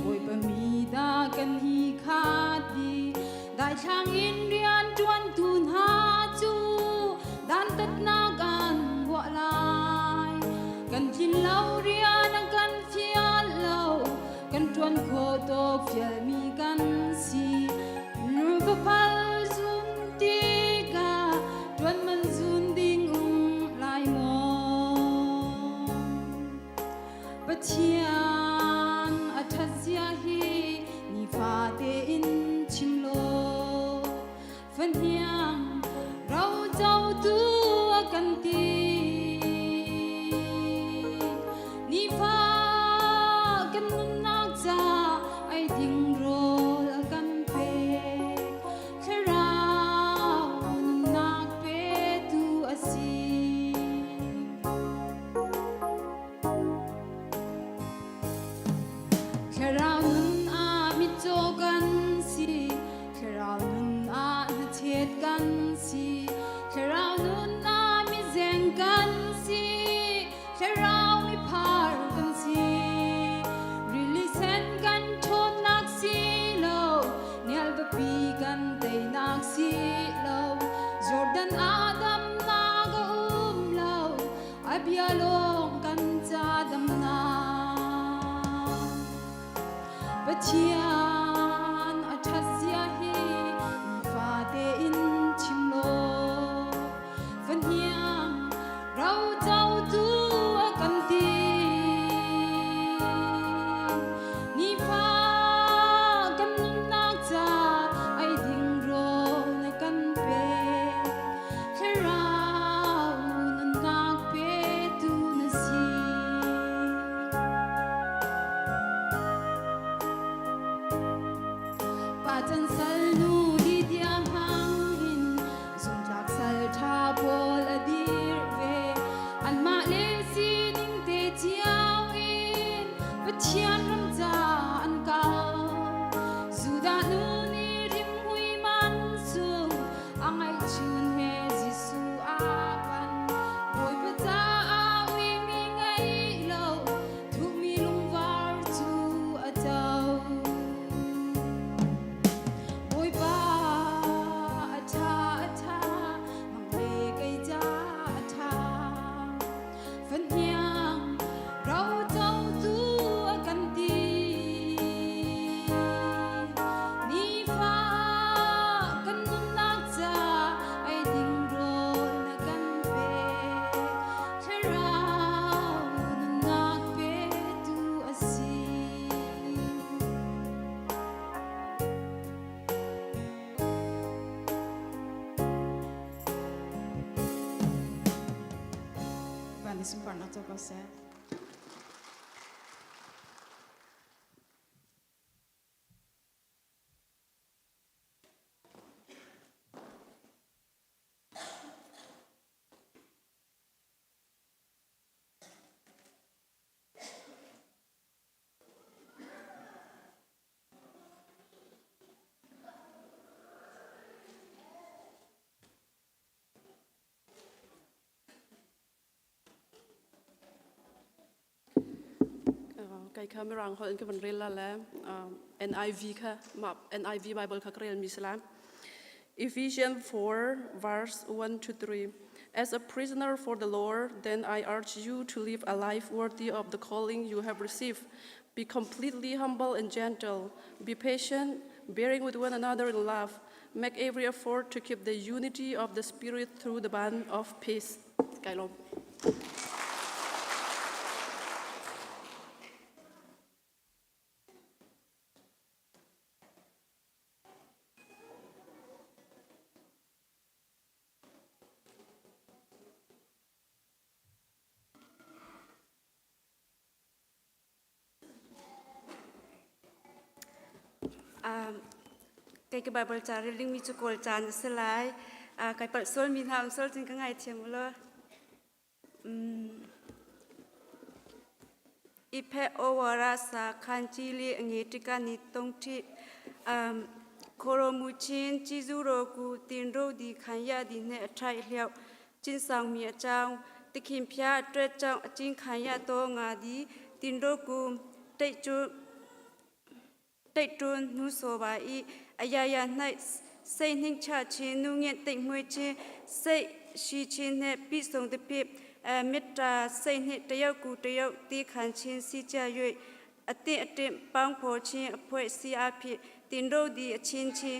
บอยบะมีดากันฮีขาดดีได้ช่างอินเรียนจวนทุนหาจูดันตัดนากันหัวลายกันกินเหล้าเรียนกันเฟียเหล้ากันจวนโคโตเฟียมีกันสีรูปพัลซุนติกาจวนมันซุนดิงลายมอปะเทียนอัฐเสียฮีนิฟาเตอินชิมโลฟันเฮียงเราเจ้าตัวกันตีนิฟากันมุนนักจาไอทิ้งโรกันเปแค่เรานักเปตูอาซีแค่เรานั้นอามิโจกันสิแค่เรานั้นอาเทียดกันสิแค่เรานั้นอามิแจงกันสิแค่เรามิพาร์กันสิรีลิเซนกันชนนักสิโลเนียลบปีกันเตยนักสิโลจอร์แดนอาดัมนากโลอับยาลงกันจาดัมนาปะเทียนอัฐเสียฮีนิฟาเตอินชิมโล support na to ko se cái camera họ cái vấn đề là NIV ka NIV Bible ka krel mislam Ephesians 4 verse 1 to 3 As a prisoner for the Lord, then I urge you to live a life worthy of the calling you have received. Be completely humble and gentle. Be patient, bearing with one another in love. Make every effort to keep the unity of the Spirit through the bond of peace. Cái lộn. cái Bible cha reading mi chu kol chan se lai cái par sol mi ham sol tin ka ngai thiam lo ipe owara sa khanchi li angi tika ni tong thi koromuchin chizuro ku tinro di khanya di ne athai hliao chin sang mi achang tikhim phya tre chang chin khanya to nga di tinro ku tei chu tei tun nu so ba I ayaya nai sei ning cha chi nu nge tei mui chi sei shi chin ne pi song de pi metta sei ne tayau ku tayau ti khan chin si cha yoi ate pang pho chi aphoi si a phi tin ro di chin chi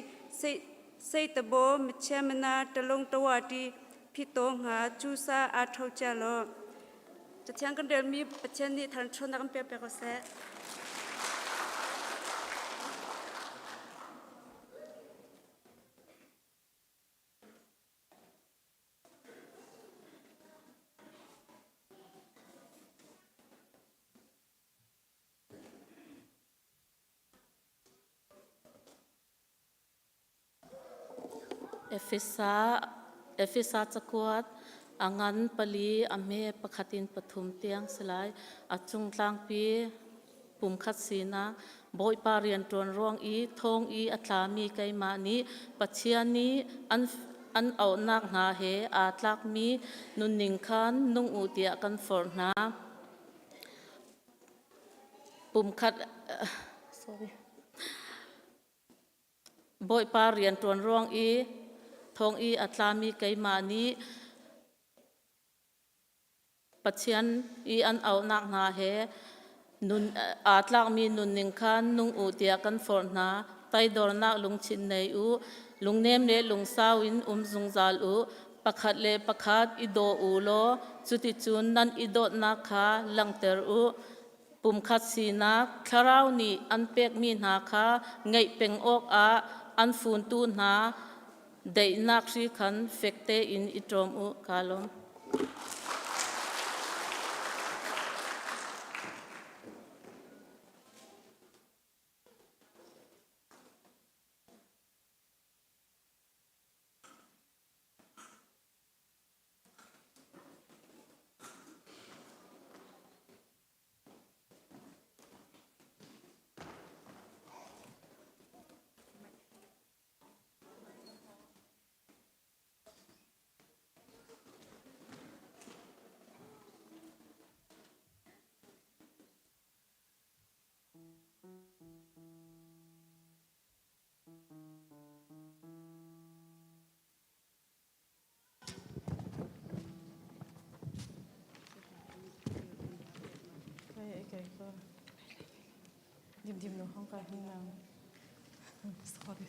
sei ta bo mchemna talong tawati phi to nga chu sa a thau cha lo cha thiang kan del mi pachen ni than thon na kan pe pe ko se Efisa chakuat angan pali ame pakhatin pathum tiang selai achung tlang pi pum khat sina boi parian ton rong I thong I atlami kaima ni pachian ni an au nak nga he atlak mi nun ning khan nung u tia kan for na pum khat sorry boi parian ton rong I thong I atlami kaima ni pachian I an au nak nga he nun atlak mi nun ning khan nung u tia kan for na tai dor na lung chin nei u lung nem le lung sawin zung zal u pakhat le pakhat ido u lo chuti chun nan idot na kha langter u pum khat sina kharau ni an pek mi na kha ngei peng ok a an fun tu na dei nak ri khan fekte in itrom u kalom dim no hong ka hin nang sorry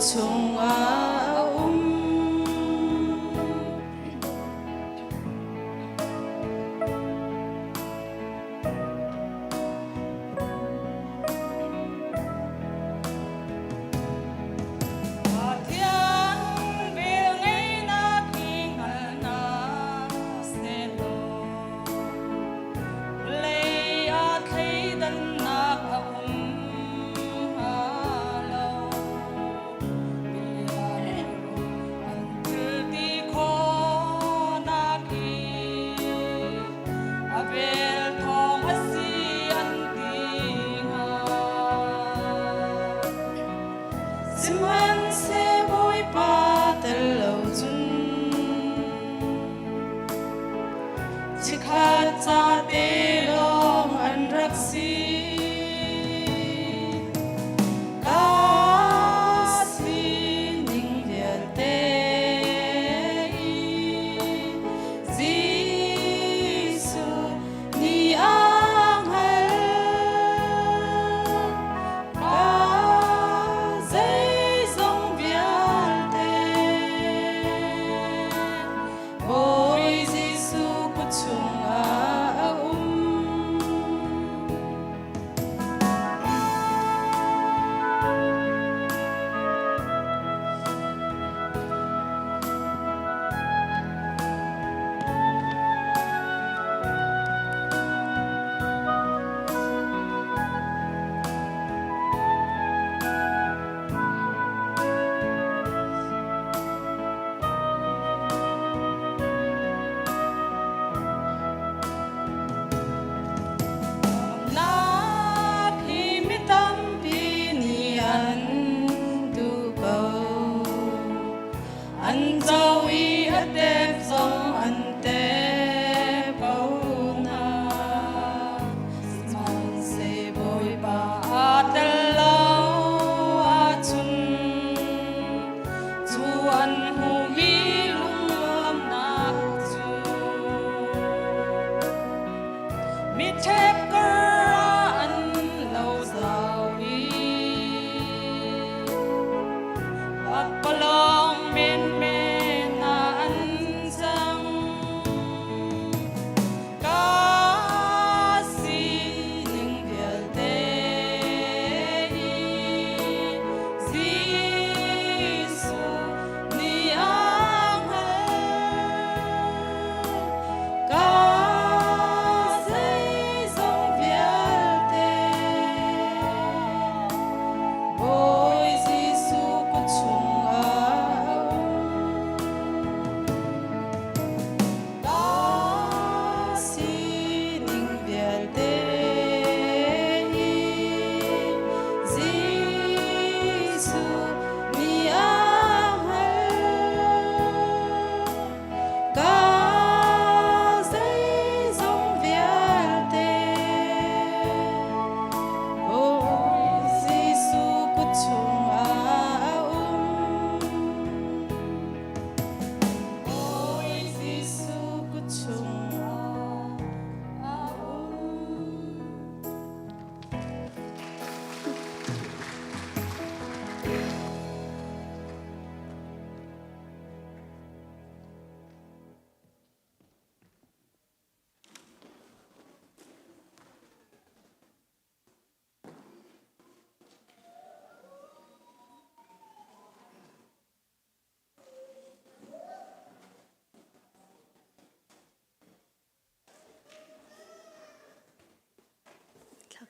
chung a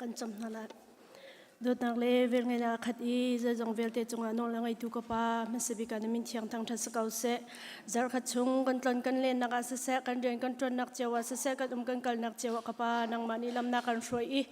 kan cham nala dot nang le vel ngai na khat I za jong vel te chunga no langai tu ka pa masabi kan min thiang thang tha sakau se zar khat chung kan tlan kan len na ka se kan den kan tron nak chewa se kan kan kal nak chewa ka pa nang mani lam na kan roi I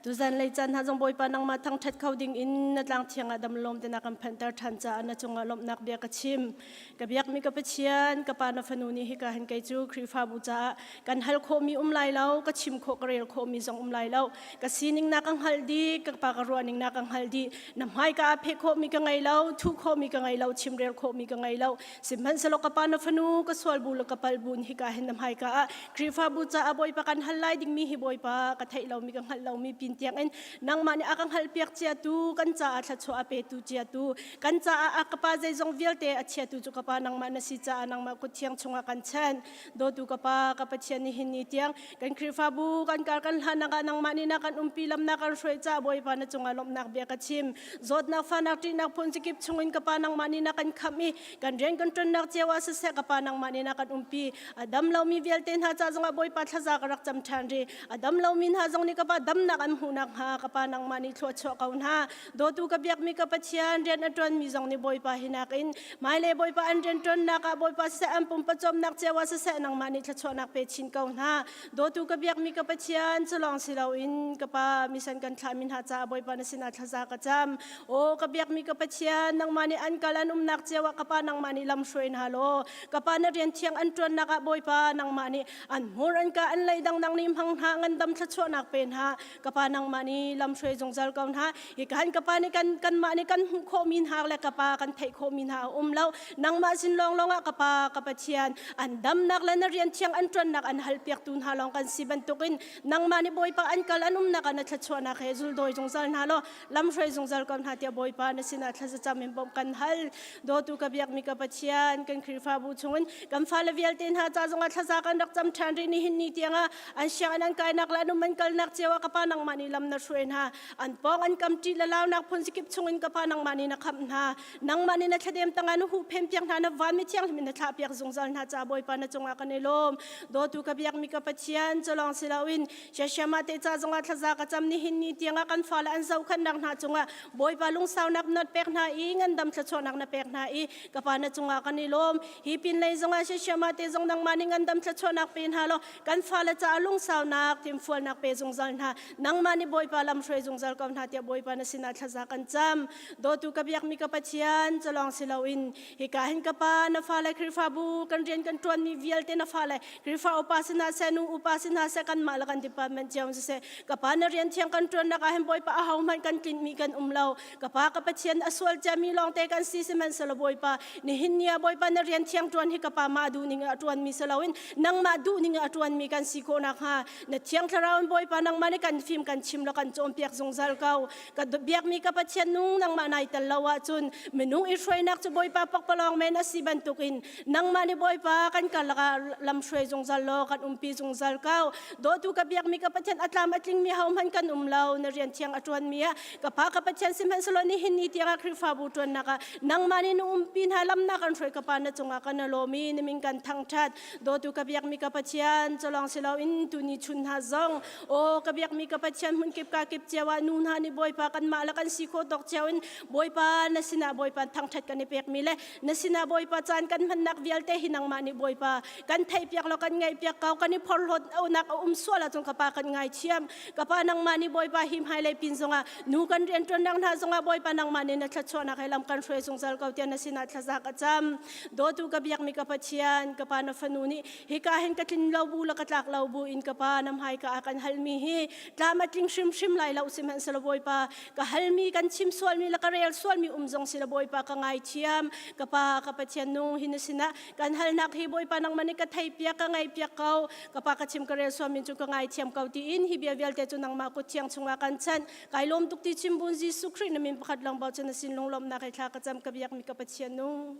tu zan le chan ha jong boi pa nang ma thang that khau ding in na tlang thiang adam lom te na kan phantar than cha na chunga lom nak bia ka chim ka biak mi ka pachian ka pa na fanuni hi ka han kai chu khri fa bu cha kan hal kho mi lai lau ka chim kho karel kho mi jong lai lau ka sining na kang haldi ka pa ka ruaning na kang haldi nam hai ka phe kho mi ka ngai lau thu kho mi ka ngai lau chimrel kho mi ka ngai lau simhan selo ka pa na fanu ka swal bu ka pal bun hi ka hen nam hai ka khri fa bu cha aboi pa kan hal lai ding mi hi boi pa ka thai lau mi ka hal lau mi pi tin tiang en nang mani akang halpiak chia tu kan cha atha cho ape tu chia tu kan cha akapa zai zong vialte achia tu chu kapa nang mana si cha nang ma ku thiang chunga kan chan do tu kapa chian ni hin ni tiang kan krifa bu kan kar kan hana nang mani na kan umpilam na kan roi cha boi pa na chunga lom nak bia ka chim zot nak fa nak ti nak pon sikip chungin kapa nang mani na kan khami kan ren kan ton nak chewa sa se kapa nang mani na kan umpi adam lau mi vialte ha cha zonga boi pa thaza ka rak cham than ri adam lau min ha zong ni kapa dam nak an hu nak ha kapa nang mani thlo cho kaun ha do tu ka biak mi kapa chian ren atron mi zong ni boi pa hinak in mai le boi pa an ren ton nak ka boi pa sa am pum pa chom nak chewa sa se nang mani thla cho nak pe chin kaun ha do tu ka biak mi kapa chian chalong silau in kapa misan kan thamin ha cha boi pa na sina thaza ka cham o ka biak mi kapa chian nang mani an kalan nak chewa kapa nang mani lam shroin halo kapa na ren thiang an tron nak boi pa nang mani an mor an ka an lai dang nang nim hang hang an dam thla cho nak pen ha kapa nang mani lam shroi jong zal kaun ha i kan kapa ni kan mani kan kho min ha le kapa kan thai kho min ha lau nang ma sin long longa kapa chian an dam nak la na rian thiang an tron nak an hal piak tun ha long kan siban tukin nang mani boi pa an kal anum nak an thla cho nak he zul doi jong zal na lo lam shroi jong zal kaun ha tia boi pa na sina thla sa cham bom kan hal do tu ka biak mi kapa chian kan krifa bu chungin kan fa la vial ten ha cha zonga thla sa kan rak cham than ri ni hin ni tianga an siang an kai nak la num man kal nak chewa kapa nang mani lam na shroin ha an pong an kam ti la law nak phun sikip chungin kapa nang mani na kham ha nang mani na thadem tanga nu hu phem piang na van mi chiang min na tha piak zong zal na cha boi pa na chunga kan elom do tu ka biak mi kapa chian cholong silawin shashama te cha zonga thla za ka cham ni hin ni tianga kan fa la an zau khan nak na chunga boi pa lung saw nak not pek na i ngan dam thla cho nak na pek na i kapa na chunga kan elom hi pin lai zonga shashama te zong nang mani ngan dam thla cho nak pin halo kan fa la cha lung saw nak tim fual nak pe zong zal na nang mani boi pa lam shroi zong zal kaun ha tia boi pa na sina thla za kan cham do tu ka biak mi kapa chian cholong silawin hi ka hin kapa na fa la krifa bu kan rian kan tuan mi vial te na fa la krifa upasina se nu upasina se kan mal kan department jam se kapa na rian thiang kan tuan na ka hin boi pa a hau man kan kin mi kan umlau kapa chian aswal jami long te kan si semen sala boi pa ni hin nia boi pa na rian thiang tuan hi kapa ma du ninga tuan mi salawin nang ma du ninga tuan mi kan si ko na ha na thiang tharaun boi pa nang mani kan film kan chim la kan chom piak zong zal kau ka biak mi kapa chian nung nang ma nai tal lawa chun menung i shroi nak chu boi pa pak palong men a si ban tukin nang mani boi pa kan kalaka lam shroi zong zal lo kan umpi zong zal kau do tu ka biak mi kapa chian atlam atling mi haum han kan umlau na rian thiang atuan mi kapa chian sim han solo ni hin ni tianga krifa bu tuan naka nang mani nu umpin halam na kan shroi kapa na chunga kan lo mi ni min kan thang that do tu ka biak mi kapa chian cholong silaw in tu ni chun ha zong o ka biak mi kapa chian hun kip ka kip chewa nun ha ni boi pa kan ma la kan si ko tok chawin boi pa na sina boi pa thang that kan ni pek mi le na sina boi pa chan kan man nak vial te hinang mani boi pa kan thai piak lo kan ngai piak kau kan ni phol hot nak swala chung kapa kan ngai chiam kapa nang mani boi pa him hai le pin zonga nu kan rian ton nang na zonga boi pa nang mani na thla chona kai lam kan shroi sung zal kau tia na sina thla za ka cham do tu ka biak mi kapa chian kapa na fanuni hi ka hen ka tin lo bu la ka tlak lo bu in kapa nam hai ka akan halmi hi tlamat ling shim lai lo sim han sala boi pa ka halmi kan chim swal mi la ka real swal mi zong sila boi pa ka ngai chiam kapa chian nung hinasina kan hal nak hi boi pa nang mani ka thai piak ka ngai piak kau kapa ka chim ka real swal mi chu ka ngai chiam kau ti in hi bia vial te chu nang ma ko chiang chunga kan chan kai lom tuk ti chim bun ji sukri na min pakhat lang ba chen sin long lom na kai thla ka cham ka biak mi kapa chian nung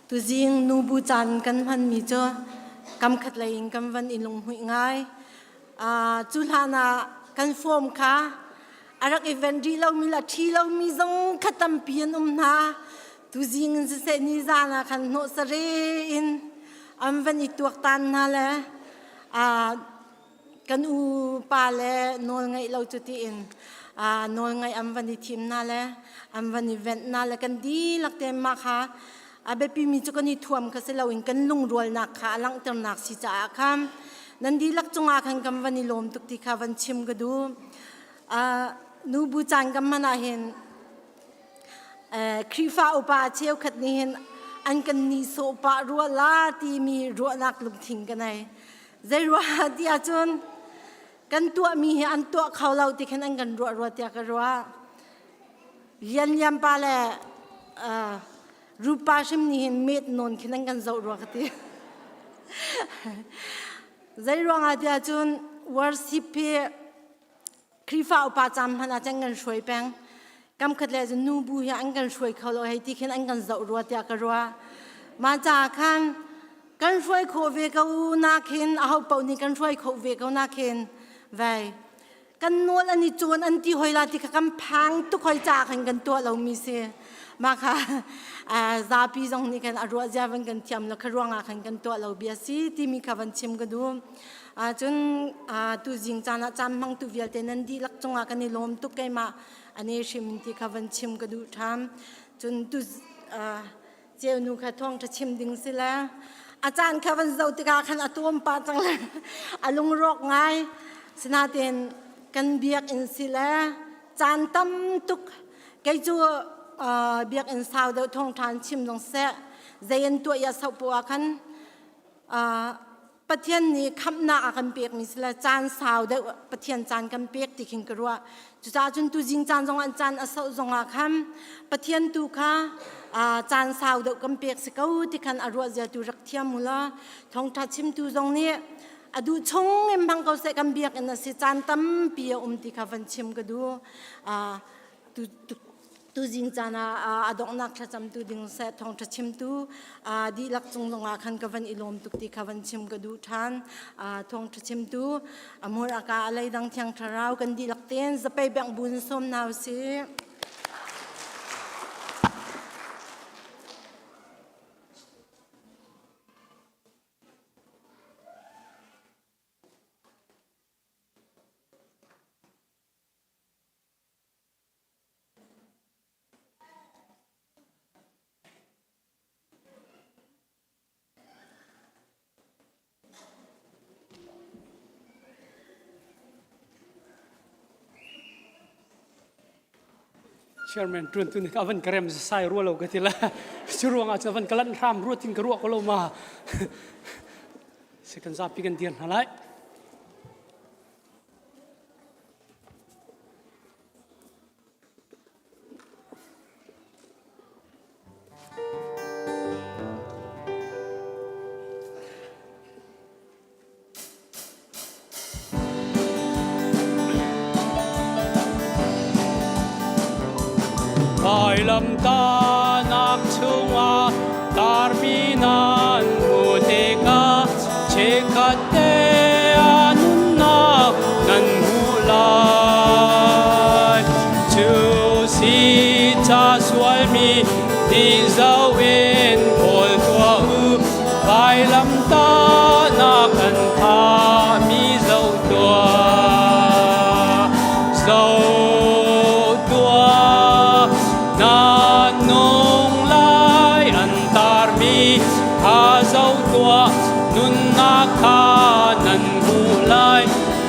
tu jing nu bu chan kan han mi cho kam khat lai in kam van in lung hui ngai chu lana kan form kha arak event ri lo mi la thi lo mi zong khatam pian na tu jing se ni zana kan no sare in am van I tuak tan na le kan u pa le nol ngai lo chu ti in nol ngai am van I thim na le am van event na le kan di lakte ma kha abe pi mi chu kan I thuam kha se lo in kan lung rol na kha lang ter nak si cha kham nan di lak chunga khan kam van I lom tuk ti kha van chim ga du nu bu chan kam mana hen krifa upa cheu khat ni hen an kan ni so pa ro la ti mi ro nak luk thing kan ai zai ro dia chun kan tua mi an tua khau lau ti khan an kan ro tia ka ro yan yam pa le rupa shim ni hen met non khan an kan zau ro ka ti zai ro nga dia chun worship pe krifa upa cham hana chang kan shoi peng kam khat le nu bu ya an kan shoi khau lo hai ti khan an kan zau ro tia ka ro ma cha khan kan shoi kho ve ka u na khin a hau pau ni kan shoi kho ve ka na khin vai kan nol ani chon an ti hoi la ti kha kam phang tu khoi cha khan kan to lo mi se ma kha za pi jong ni kan a ro ja van kan thiam lo kha ronga khan kan to lo bia si ti mi kha van chim ga du chun tu jing chana cham mang tu vial te nan di lak chunga kan ni lom tu kai ma ane shim ti kha van chim ga du tham chun tu cheu nu kha thong tha chim ding silaอาจารย์ค่ะวันเสาร์ที่การขันอัตวมปาจังเลยอารมณ์รอกไงสนาเต็นกันเบียกอินสิละจานตั้มตุกไกจูเบียกอินสาวเดาทองทานชิมลงเสะใจยันตัวยาสาวปัวขันปะเทียนนี้คำนากันเปียกมิสละจานสาวเดาปะเทียนจานกันเปียกที่ขิงกรัวจุดาจุนตุจิงจานจงอันจานอสาวจงอาคำปะเทียนตุค่ะจานสาวเดากำเปียกสกาวที่ขันอรัวเจตุรักเทียมุละทองทัดชิมตูตรงนี้ดูชงเอ็มพังเขาเสกำเปียกอันนั้นสิจานตั้มเปียที่ข้าฟันชิมก็ดูตูจิงจานาอดอกนักทัดจำตูดิงเสทองทัดชิมตูดีลักจงลงอาคันข้าฟันอิลมตุกที่ข้าฟันชิมก็ดูทานทองทัดชิมตูมัวอากาอะไรดังเทียงทาราวกันดีลักเต้นจะไปแบ่งบุญส้มนาวสิChairman, tuan kawan kerem saya ruang lo ketila, suruang aja kawan kalan ram rutin keruak kalau mah, sekan sapi kan tian halai. Bailam tanak chunga tarbinan muteka chekate anunna nan hulai chu si cha swalmi di zawin kol tua u bailam tanak an tha mi zaw tua nan hulai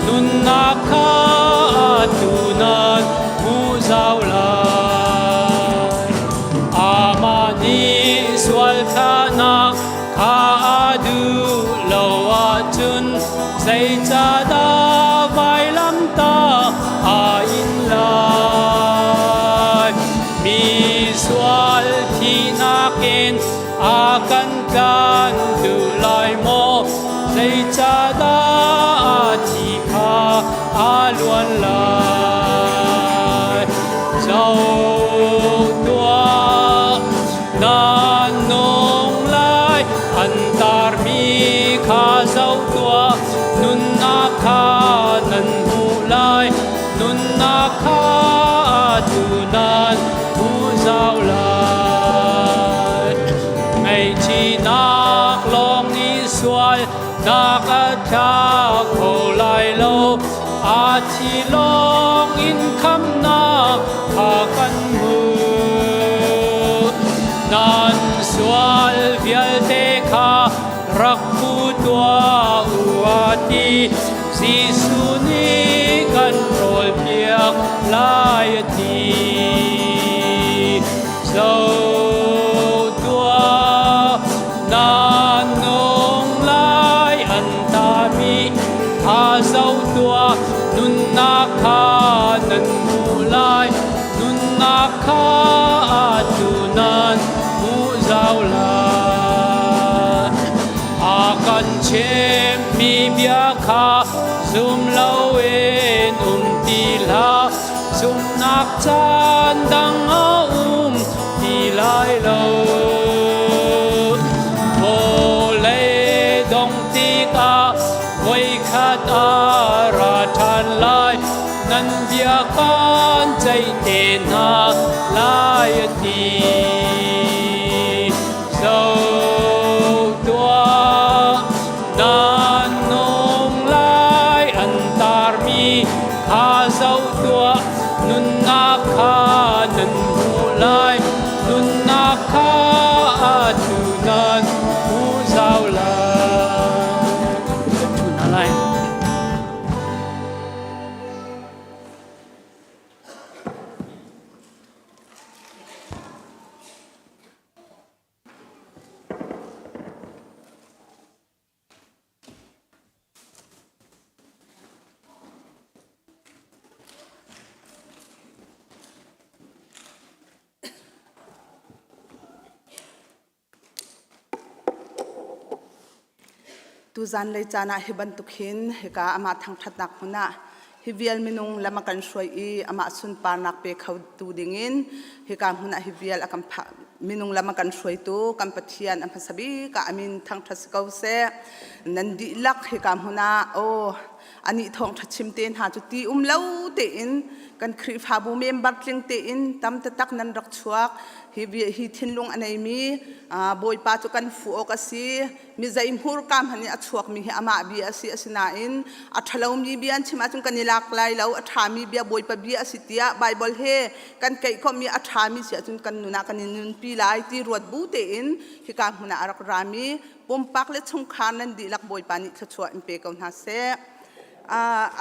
nun naka atunan muzaw lai amani swal kana kaadu lawatun say chada bailam ta ain lai mi swal tinakin akan kan dulai mo say chada tika aluan lai châu tua na nong tu nan u giao lại ngày chi nạc long ni xoay nạc cha khổ lại lâu chi long in khăm na hà căn mưa nan xoay vial te kha rak pu tua uati Giêsu ni kan rol piak lai ti dâu tua nan nong lai an ta mi a dâu tua nun na kha nan mu lai nun na kha a tu nan mu zau lai a kan chem mi bia kha zum lâu en ti la zum nak chan dang a ti lai lâu ô lê dong ti ka voi khat a ra than lai nan bia kan chai te na lai ti so tua nan nong lai an tar mi kha dâu tua nun na kha nan mu lai nun na kha a tu nan mu zau lai tu na lai tu zan lei chana hi ban tukhin he ka ama thang that nak huna hi vial minung lama kan shroi I ama sun par nak pe khau tu dingin hi ka huna hi vial akam minung lama kan shroi tu kam pathian am sabi ka amin thang thas kau se nan di lak hi ka huna o ani thong thachim ten ha chu ti lo te in kan khri pha bu mem bat tling te in tam ta tak nan rak chuak hi thinlung anei mi boi pa chu kan fu ok asi mi zaim hur kam hani achuak mi hi ama bi asi asina in athalo mi bi an chima chung kan ilak lai lo atha mi bia boi pa bi asitia bible he kan kai ko mi atha mi sia chung kan nuna kan nun pi lai ti ruat bu te in hi kam huna arak rami pom pak le chung khan nan di lak boi pa ni chua in pe kaun ha se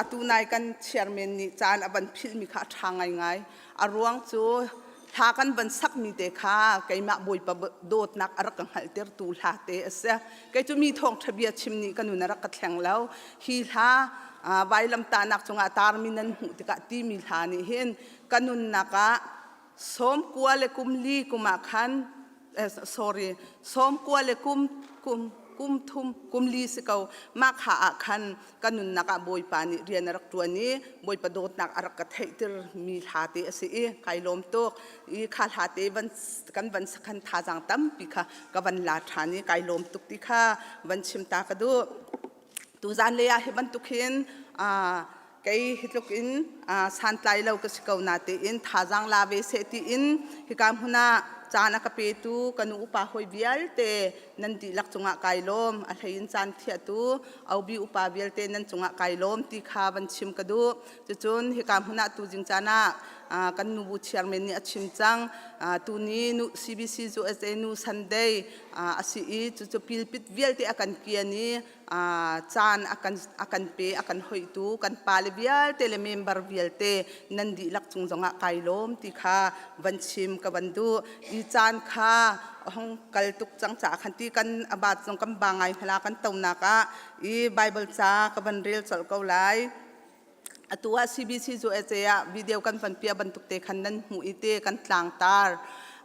atunai kan chairman ni chan aban phil mi kha thangai ngai arwang chu tha kan ban sak mi te kha kaima boi pa dot nak arak hal ter tu la te ase kai chu mi thong thabia chimni kanuna rak thleng lau hi tha vailam ta nak chunga tar mi nan hu te ka ti mi tha ni hen kanun naka som kwale kumli kuma khan som kwale kum thum kumli sikau makha akhan kanun naka boi pani rian rak tuani boi pa dot nak arak ka thaitir mi thate ase e kailom tok I khal hate ban sakhan tha jang tam pikha ka ban la thani kailom tuk ti kha ban chimta ka du tu zan le ya he ban tukhin kai hitlok in san tlai lo ka sikau na te in tha jang la ve se ti in hikam huna chana ka pe tu kanu upa hoi vial te nan di lak chunga kailom a hlein chan thia tu au bi upa vial te nan chunga kailom ti kha ban chim ka du chuchun hi kam huna tu jing chana kan nu bu chairman ni achim chang tu ni nu CBCGR nu Sunday asi I chu pilpit vial te akan kiani chan akan pe akan hoi tu kan pale vial te le member vial te nan di lak chung zonga kailom ti kha ban chim ka ban du I chan kha hong kal tuk chang cha khan ti kan abat jong kam bangai hala kan tauna ka I Bible cha ka ban rel chol ko lai atua CBCGR ya video kan fan pia ban tuk te khan nan hu ite kan tlang tar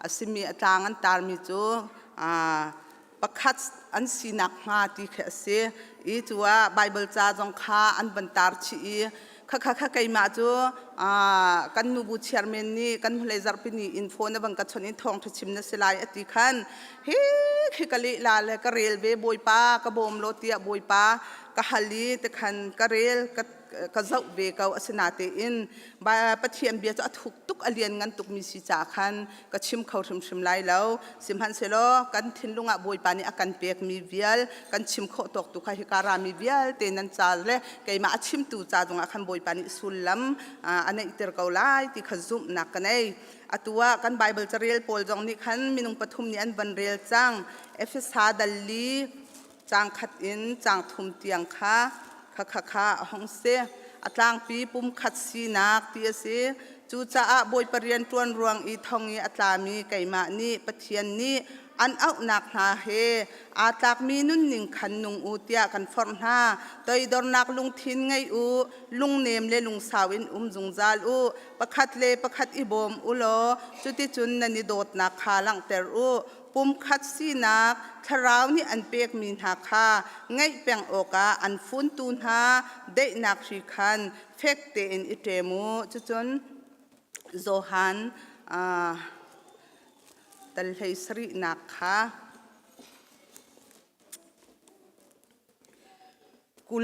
asimi atlangan tar mi chu pakhat an sinak ma ti khase I chuwa Bible cha jong kha an ban tar chi kha kai ma chu kan nu bu chairman ni kan Hlei zarpini info na bang ka choni thong thachim na selai ati khan he khikali la le ka railway boi pa ka bom lo tia boi pa ka hali te khan ka rail กะเจ้าเวกเอาอสนาเตอินบาปะเทียมเบียจะทุกตุกอเลียนงันตุกมีสิจาคันกะชิมเขาชิมไลแล้วสิมหันเสโลกันทินลุงะบวยปานีอากันเปียกมีเวียลกันชิมเขาตกตุกฮิการามีเวียลเตนันจาเลไกมาชิมตูจาตรงอาคันบวยปานีสุลลัมอันนี้อิตรเกาไลที่ขจุมนักกันเออตัวกันไบเบิลจะเรียลโพลจงนี้ขันมินุงปฐุมนี้อันบันเรียลจังเอฟซาดัลลีจางขัดอินจางทุมเตียงค่ะห้องเสอัตลางปีปุ่มขัดสีนักที่เสจูจ่าบอยปรริญญาตวนรวงอีทองอีอัตลามีไก่มานี่ปะเทียนนี่อันเอาหนักนาเฮอาตากมีนุ่นหนึ่งขันนุงอูเตียกันฟอร์มหาตัวดอนนักลุงทินไงอูลุงเนมเลลุงสาวินจุงจาลูประคัดเลประคัดอีบอมอุโลจุดที่จุนนันนิโดดนักขาลังเตรูปุ่มคัดสีนักทราวนี่อันเปียกมีนาคาไงเปียงโอกาอันฟุนตูนหาได้นักชีคันเฟกเตอินอิเตมูจุนโซฮันตัลเฮสรีนักค่ะกุ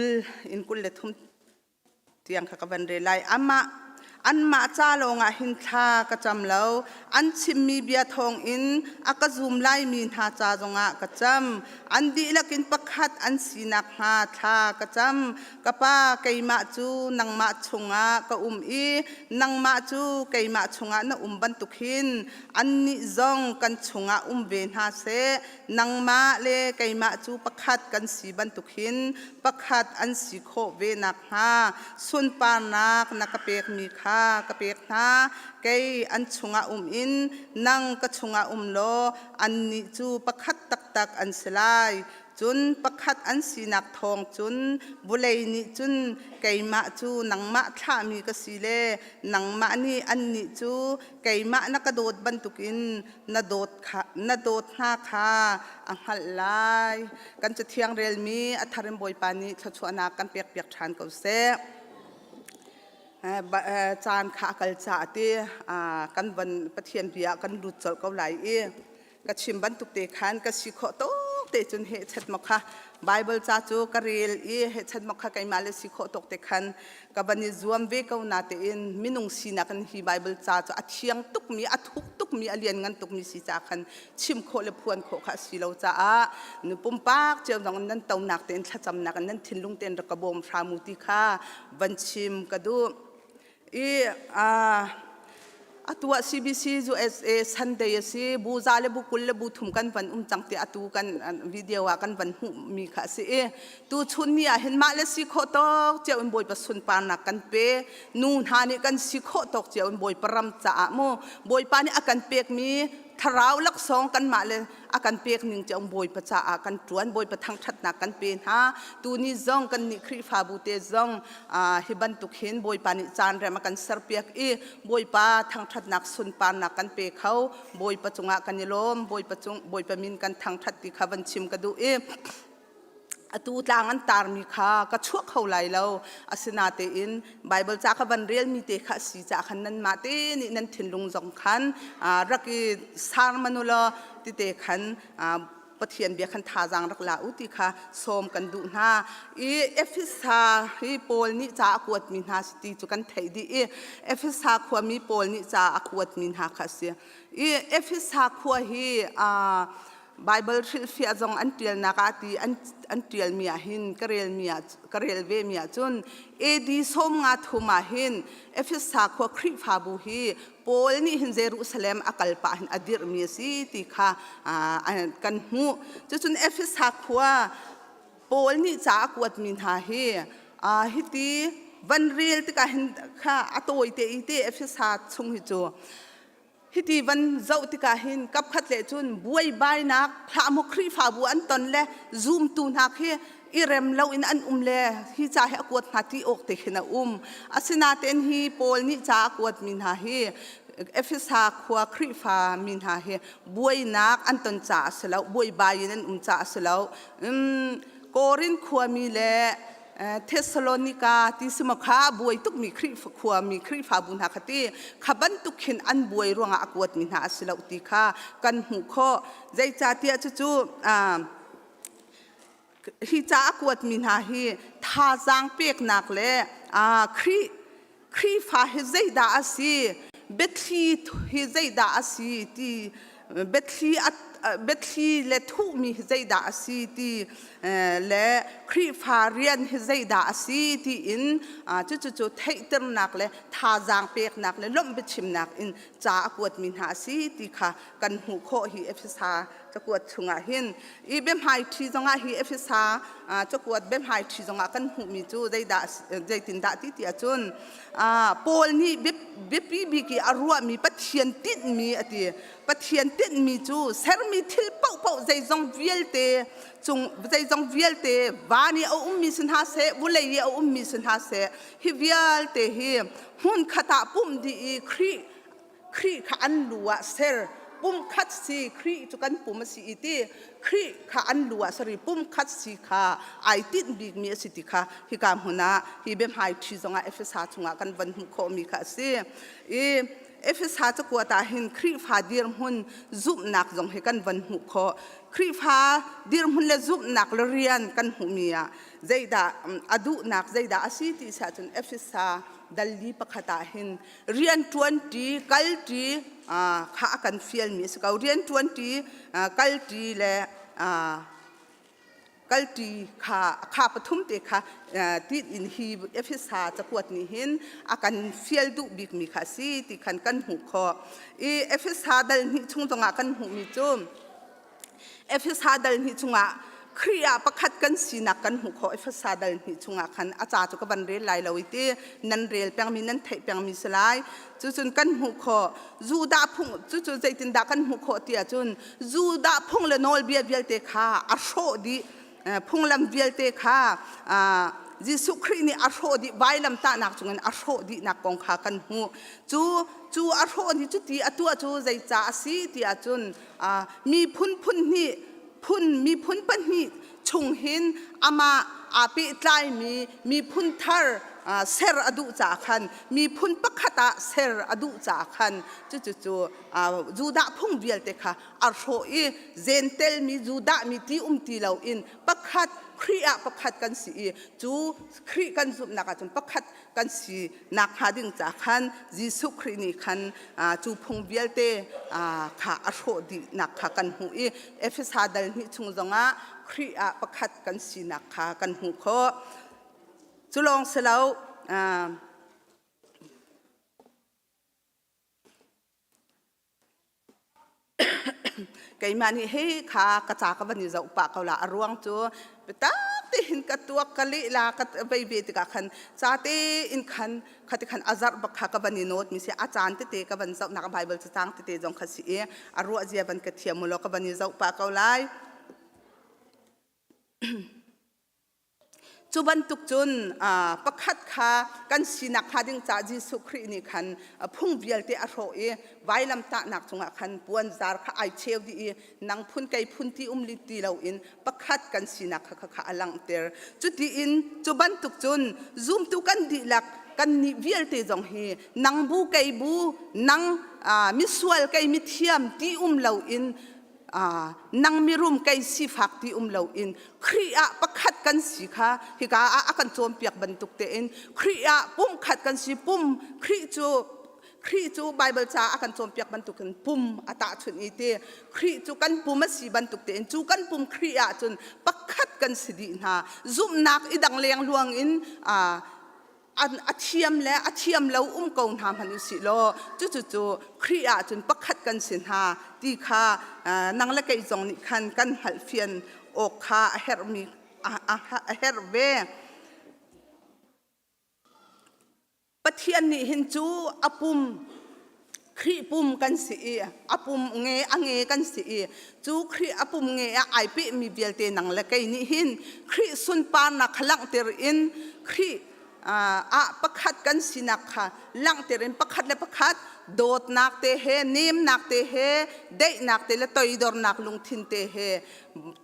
ลเลทุมเตียงขกันเรลัยอันมาจ้าลงหินทากระจำแล้วอันชิมมีเบียทองอินอากซุมไลมีหาจ้าจงกระจำอันดีลักินประคัดอันสีนักหาทากระจำกะป้าไก่มาจูนังมาชงกะอีนังมาจูไก่มาชงนะบันตุขินอันนิจงกันชงเวนหาเสนังมาเลไก่มาจูประคัดกันสีบันตุขินประคัดอันสีโคเวนักหาสุนปานักนักเปกมีคากะเปียกนาไกอันชงอินนังกะชงโลอันนี้จูประคัดตักอันสลายจุนประคัดอันสีนักทองจุนบุเลนิจุนไกมะจูนังมะท่ามีกสีเลนังมะนี่อันนี้จูไกมะนักโดดบรรทุกินนโดดหน้าคาอังหัลไลกันจะเทียงเรลมีอัทาริมบอยปานีชวนากันเปียกทานเกาเซจานขากัลจ่าที่กันวันปะเทียนเบียกันดูดจลก็ไหลก็ชิมบันทุกเตขันก็สิขอโตเตจนเหตุชัดมกค่ะไบเบิลจ่าจูกรีลเหตุชัดมกค่ะไกมาเลสิขอตกเตขันกับวันนี้รวมเวกเอานาเตอินมินุงสีนักันฮีไบเบิลจ่าจูอัดเชียงตุกมีอัดทุกตุกมีอเลียนงันตุกมีสีจ่าขันชิมโคเลพวนโคค่ะสีเราจ่าหนูปุ่มปากเจ้าดองนั้นเต่าหนักเต็นชัดจำหนักนั้นทิ้งลุงเต็นระกบมพรามุติค่ะวันชิมกระดูตัว CBCGR สันเดียสิบูซาเลบุกุลเลบุทุมกันวันจังเตอตูกันวิดีโอกันวันหูมีค่ะสิตัวชุนเนี่ยเห็นมาเลสิโคตกเจ้าอินบอยประสุนปานักกันเปนูนหานี่กันสิโคตกเจ้าอินบอยประรำจ่าโมบอยปานี่อากันเปียกมีทราวลักสองกันมาเลยอากันเปียกหนึ่งจะบอยประจ่าอากันจวนบอยประทังชัดนักกันเป็นฮะตัวนี้จงกันนิครีฟาบูเตจงฮิบันตุกเห็นบอยปานิจานเรมากันเสร์เปียกบอยปาทังชัดนักสุนปานักกันเปเขาบอยประจงอากันยลมบอยประมินกันทังชัดติขบันชิมกันดูตูตางอันตารมีค่ะก็ชั่วเขาไหลแล้วอาสนาเตอินไบเบิลจากขบันเรียลมีเตขะสีจากขันนั้นมาเตนี่นั่นถิ่นลุงจงขันรักสารมนุลติเตขันปะเทียนเบียขันทาจังรักลาอุติค่ะโสมกันดูนาเอฟซาฮีโพลนี่จะอวดมินหาสติจุกันไทยดีเอฟซาขวามีโพลนี่จะอวดมินหาค่ะเสียเอฟซาขวาฮีไบเบิลฟิลจงอันเตียลนักตีอันเตียลมีหินกระเรลเวมีจนดีสมงาทุมาหินเอฟซาขวาคริฟาบูฮีโพลนี่หินเยรูซาเล็มอักลปะหินอดีรมีสิติค่ะกันหูจนเอฟซาขวาโพลนี่จะอวดมินหาฮีฮิตีวันเรียลติกาหินค่ะอัตโอยเตเอฟซาชงฮิจูฮิตีวันเจ้าติกาหินกับขัดเลจุนบวยใบนักพระมครีฟาบัวอันตนเลซูมตูนักเฮอิเรมเลวอินอันเลฮิจ่าให้อกวดนาทีอกเตขินาอาสนาเตนฮีโพลนี่จ่าอกวดมินหาเฮเอฟซาขวาครีฟามินหาเฮบวยนักอันตนจ่าสลาวบวยใบนั้นจ่าสลาวโกรินขวามีเลเทสโลนิกาที่สมคาบวยตุกมีครีฟขวามีครีฟาบุญหักตีขบันตุกเห็นอันบวยร่วงอากวดมินหาสลาวติค่ะกันหูข้อใจจ่าเตียจู่ hi cha akwat min ha hi tha jang pek nak le khri fa he zaida asi betli he zaida asi ti betli le thu mi he zaida asi ti le khri fa rian he zaida asi ti in chu thaitem nak le tha jang pek nak le lom bechim nak in cha akwat min ha si ti kha kan hu kho hi efisa chakwat chunga hin I bem hai thi zonga hi efisa chakwat bem hai thi zonga kan hu mi chu zaida zaitin da ti achun pol ni bepi bi ki arua mi pathian tit mi ati pathian tit mi chu ser mi thil pau zai zong vielte chung zai zong vielte wani au mi sin ha se bulei au mi sin ha se hi vielte hi hun khata pum di khri kha an luwa ser pum khat si khri chu kan pum si iti khri kha an luwa sari pum khat si kha ai tin big mi si ti kha hi kam huna hi bem hai thi zonga efsa chunga kan van hu kho mi kha si efsa cha ko ta hin khri pha dir hun zup nak jong he kan van hu kho khri pha dir hun le zup nak le rian kan hu mi ya zaida adu nak zaida asi ti sa chun efsa dalli pakhata hin rian 20 kalti kha kan fiel mi ska rian 20 kalti le kalti kha pathum te kha ti in hi efisa chakwat ni hin akan fiel du big mi kha si ti khan kan hu kho efisa dal ni chung tonga kan hu mi chum efisa dal ni chunga khriya pakhat kan sina kan hu kho efisa dal ni chunga khan acha chu ka ban rel lai lawite nan rel pang mi nan thei pang mi salai chu chun kan hu kho zu da phung chu zaitin da kan hu kho tia chun zu da phung le nol bial te kha a sho di phung lam bial te kha Jisu Christ ni asho di bailam ta nak chungan asho di nak kong kha kan hu chu asho ni chu ti atua chu zai cha si ti achun mi phun mi phun pan ni chung hin ama api tlai mi phun thar ser adu cha khan mi phun pakhata ser adu cha khan chu juda phung bial te kha asho zentel mi juda mi ti ti lo in pakhat khriya pakhat kan si chu khri kan zup naka chun pakhat kan si nak hading cha khan Jisu Christ ni khan chu phung bialte kha asho di nak kha kan hu efisa dal ni chung zonga khriya pakhat kan si nak kha kan hu kho chulong selau cái mà ni he kha ka cha ka bani za upa ka la arwang chu ta te hin ka tua ka li la ka bai be ti ka khan cha te in khan khati khan azar ba kha ka bani not mi se achan te ka ban zau na ka bible cha chang te jong khasi arwa zia ban ka thiam lo ka bani za upa ka lai chuban tuk chun pakhat kha kan sinak khading cha Jisu Christ ni khan phung bialte a ro vailam ta nak chunga khan puan zar kha ai cheu di nang phun kai phun ti li ti lo in pakhat kan sinak kha alang ter chuti in chuban tuk chun zoom tu kan di lak kan ni bialte jong hi nang bu kai bu nang miswal kai mithiam ti lo in nang mirum kai si fakti lo in khriya pakhat kan si kha hi ka akan chom piak bantuk te in khriya pum khat kan si pum khri chu bible cha akan chom piak bantuk kan pum ata chun ite khri chu kan pum si bantuk te in chu kan pum khriya chun pakhat kan si di na zum nak idang leng luang in athiam lo ko na manu si lo chu khriya chun pakhat kan sin ha ti kha nang la kai jong ni khan kan hal fian o kha hermi herbe pathian ni hin chu apum khri pum kan si apum nge kan si chu khri apum nge ai pe mi belte nang la kai ni hin khri sun pa na khalang ter in khri pakhat kan sinak kha lang terin pakhat le pakhat Dawt nak te he nim nak te he dei nak te le toidor nak lung thin te he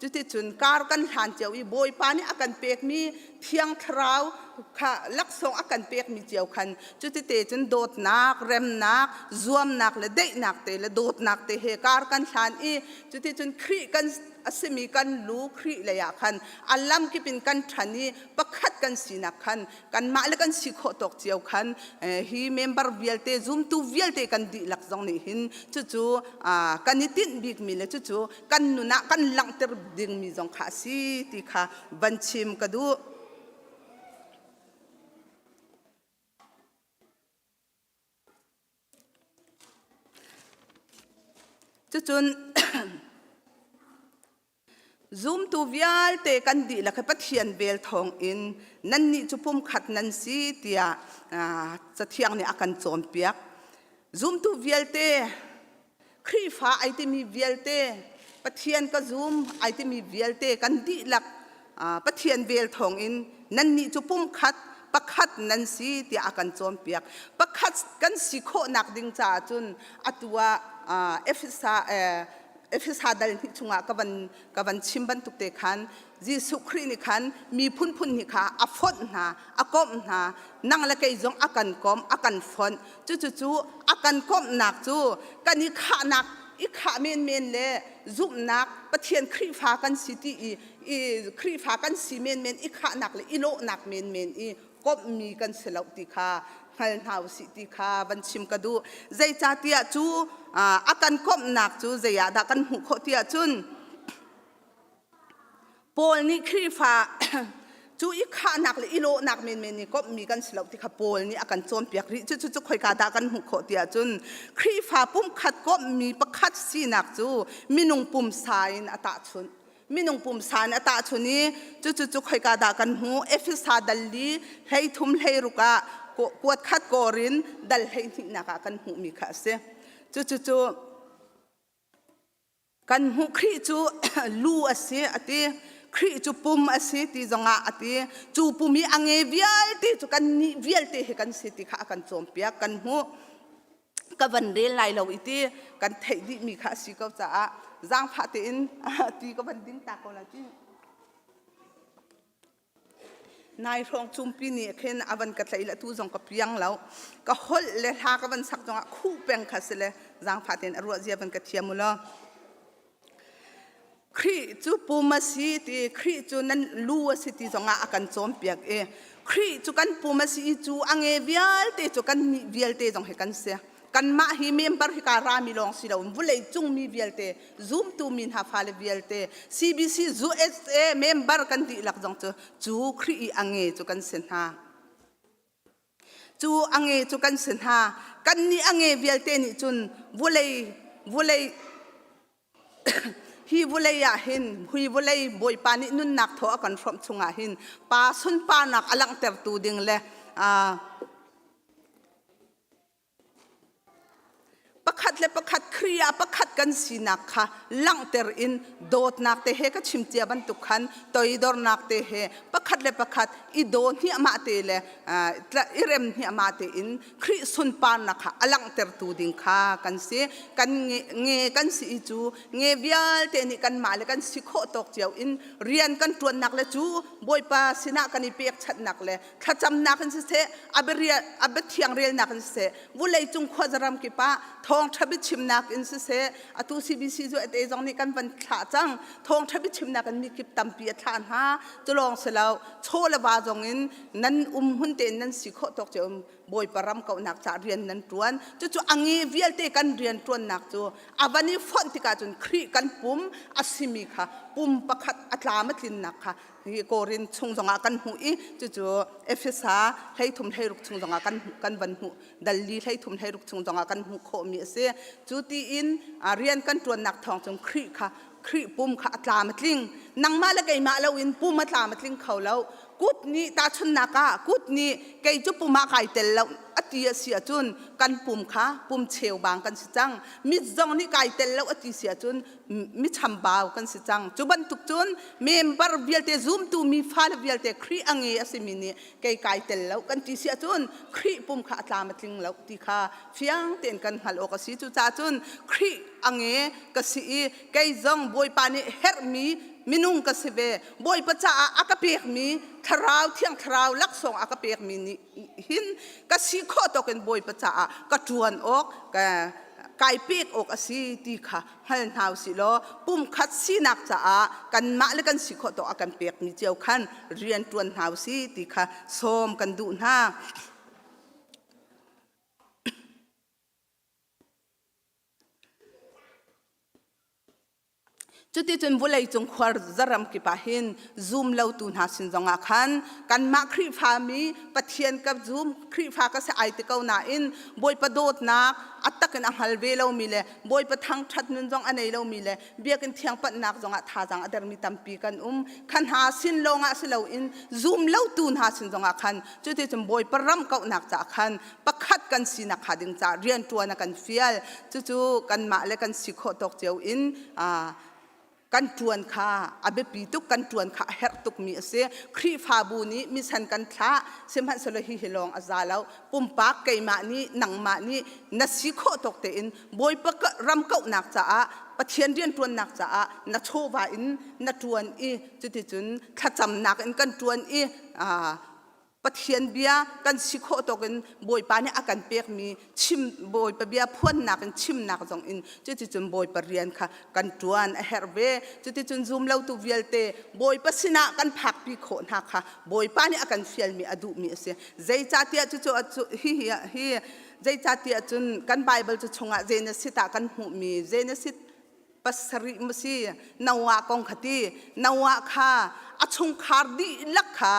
จุดที่จุนการกันหานเจ้าอีบอยปานี่อากันเปียกมีเทียงทราวค่ะลักษณะอากันเปียกมีเจียวคันจุดที่เตจุนโดดนักเรมนักรวมนักและได้นักเตและโดดนักเตเฮการกันหานอีจุดที่จุนครีกันอาศัยมีกันรู้ครีเลยคันอัลลัมกิเป็นกันทันนี้ประคัดกันสีนักคันกันมาและกันสิโคตกเจียวคันฮีเมมเบอร์วิลเตซุ่มตูวิลเตกันดีหลักจงนี่หินจู่ๆกันนิตินบิกมีเลยจู่ๆกันนุนักกันหลังเตอร์ดึงมีจงขาสีติค่ะบัญชีมกระดูจู่ๆzoom tu vial te kan di la kha pathian bel thong in nan ni chupum khat nan si tia chathiang ni akan chom piak zoom tu vial te khri fa ai te mi vial te pathian ka zoom ai te mi vial te kan di lak pathian bel thong in nan ni chupum khat pakhat nan si tia akan chom piak pakhat kan si kho nak ding cha chun atua efisa hadal ni chunga kaban chimban tukte khan jisu khri ni khan mi phun ni kha afot na akom na nang la kai jong akan kom akan fon chu akan kom nak chu kani kha nak i kha men le zum nak pathian khri pha kan city i khri pha kan si men i kha nak le i lo nak men i kop mi kan selau ti kha hal hau si ti kha ban chim ka du zai cha tia chu akan kop nak chu zaya da kan hu kho tia chun pol ni khri fa chu i kha nak le i lo nak men ni kop mi kan selau ti kha pol ni akan chom piak ri chu khoi ka da kan hu kho tia chun khri fa pum khat kop mi pakhat si nak chu minung pum sain ata chun minung pum san ata chuni chu khoi ka da kan hu efisa dalli hei thum hei ruka kuat khat korin dal hei ni naka kan hu mi kha se chu kan hu khri chu lu ase ati khri chu pum ase ti zonga ati chu pumi ange vial ti chu kan ni vial te he kan se ti kha kan chom pia kan hu ka van re lai lo iti kan thei di mi kha si ko cha zang pha te in ti ka van ding ta ko la ti nai rong chumpi ni khen avan ka thlai la tu jong ka piang lo ka hol le ha ka van sak jong khu peng kha se le zang pha ten arwa ji avan ka thiamulo khri chu pumasi ti khri chu nan lu si ti zonga akan chom piak e khri chu kan pumasi chu ange vial te chu kan ni vial te jong he kan se kan ma hi member hi ka ra mi long si lo vulei chung mi vial te zoom tu min ha phale vial te CBC USA member kan ti lak jong chu khri ange chu kan sen ha chu ange chu kan sen ha kan ni ange vial te ni chun vulei hi vulei ya hin hui vulei boy pani nun nak tho akan from chunga hin pa sun pa nak alang ter tu ding le pakhat kriya pakhat kan sinak kha lang ter in dot nak te he ka chimtia ban tu khan toidor nak te he pakhat I do ni ama te le irem ni ama te in khri sun pan na kha alang ter tu ding kha kan se kan nge kan si chu nge vial te ni kan ma le kan si kho tok chiao in rian kan tuan nak le chu boy pa sina kan I pek chat nak le khacham nak kan se aberia abethiang rel nak kan se vulei chung khozaram ki pa thong thabi chimnak in se atu CBC jo ate jong ni kan van tha chang thong thabi chimnak kan mi kip tampi than ha tolong selau chola ba jong in nan hun te nan sikho tok che boy param ka nak cha rian nan tuan chu angi vial te kan rian tuan nak chu avani fon ti ka chun khri kan pum asimi kha pum pakhat atlamat lin nak kha hi korin chungjonga kan hu I chu efisa hlei thum hlei ruk chungjonga kan van hu dalli hlei thum hlei ruk chungjonga kan hu kho mi se chu ti in rian kan tuan nak thong chung khri kha khri pum kha atlamatling nangma la kai ma lo in pum atlamatling khau lo กุบนี้ตาชนนักกุบนี้เกยจุปุมาไก่เตลแล้วอติเสียจุนกันปุ่มขาปุ่มเชวบางกันสิจังมิจงนี่ไก่เตลแล้วอติเสียจุนมิชำบาวกันสิจังจุบันตุกจุนเมมเบอร์เวียลเตซูมตูมีฟ้าเวียลเตครีอังเออสิมินีเกยไก่เตลแล้วกันติเสียจุนครีปุ่มขาตามมาทิ้งแล้วตีขาเฟียงเต้นกันฮัลโอกสิจุจ้าจุนครีอังเอกสิเกยจงบอยปานีเฮร์มีมินุงกสิเบบอยปัจจาอากาเปียกมีทราวเที่ยงทราวลักษงอากาเปียกมีนี่หินกสิโคตกันบอยปัจจากระจวนออกกะไก่เปียกออกอสีตีค่ะฮันหาวสิโลปุ่มคัดสีนักจ้ากันมาและกันสิโคตอากันเปียกมีเจียวขันเรียนจวนหาวสิตีค่ะโสมกันดูหน้าจุดที่จนบุเลยจงควาจารำกิปะหินซูมเล่าตูนหาสินจงอาคันกันมาครีฟามีปะเทียนกับซูมครีฟาก็เสียไอติเกาหน้าอินบอยประโดดนักอัตตะกันอัลเวลามีเลยบอยประทังชัดนุนจงอันไหนเรามีเลยเบียกันเทียงปัดนักจงอาท่าจังอัดมีตัมปีกันขันหาสินลงอาสิเลาอินซูมเล่าตูนหาสินจงอาคันจุดที่จนบอยประรำเกาหนักจากคันประคัดกันสินักขาดิงจากเรียนตัวนักกันเฟียลจู่ๆกันมาและกันสิโคตกเจียวอินกันจวนข้าอาเบปีตุกันจวนข้าเฮรตุกมีเสครีฟาบูนี้มิสันกันท้าเสมันสลหิฮิลองอาซาแล้วปุ่มปากไก่มานี้หนังมานี้นัสิโคตกเตอินบอยปกรำเก้าหนักจ้าปะเทียนเรียนจวนหนักจ้านัโชวาอินนัจวนอีจุดที่จุนถ้าจำหนักอินกันจวนอีปะเทียนเบียกันสิโคตกันบอยปานี่อาการเปียกมีชิมบอยปะเบียพ่นหนักกันชิมหนักจงอินจุดที่จุนบอยปะเรียนค่ะกันจวนเฮร์เวจุดที่จุนซูมเล่าตูเวียลเตบอยปะสินะกันผักปีโขนหักค่ะบอยปานี่อาการเฟียลมีอดุมีเสียใจจ่าเตียจุดฮีใจจ่าเตียจุนกันไบเบิลจุดชงอ่ะเจเนสิตากันหูมีเจเนสิตปัสริมสีนาวะกองขตีนาวะค่ะอชงคาร์ดีลักค่ะ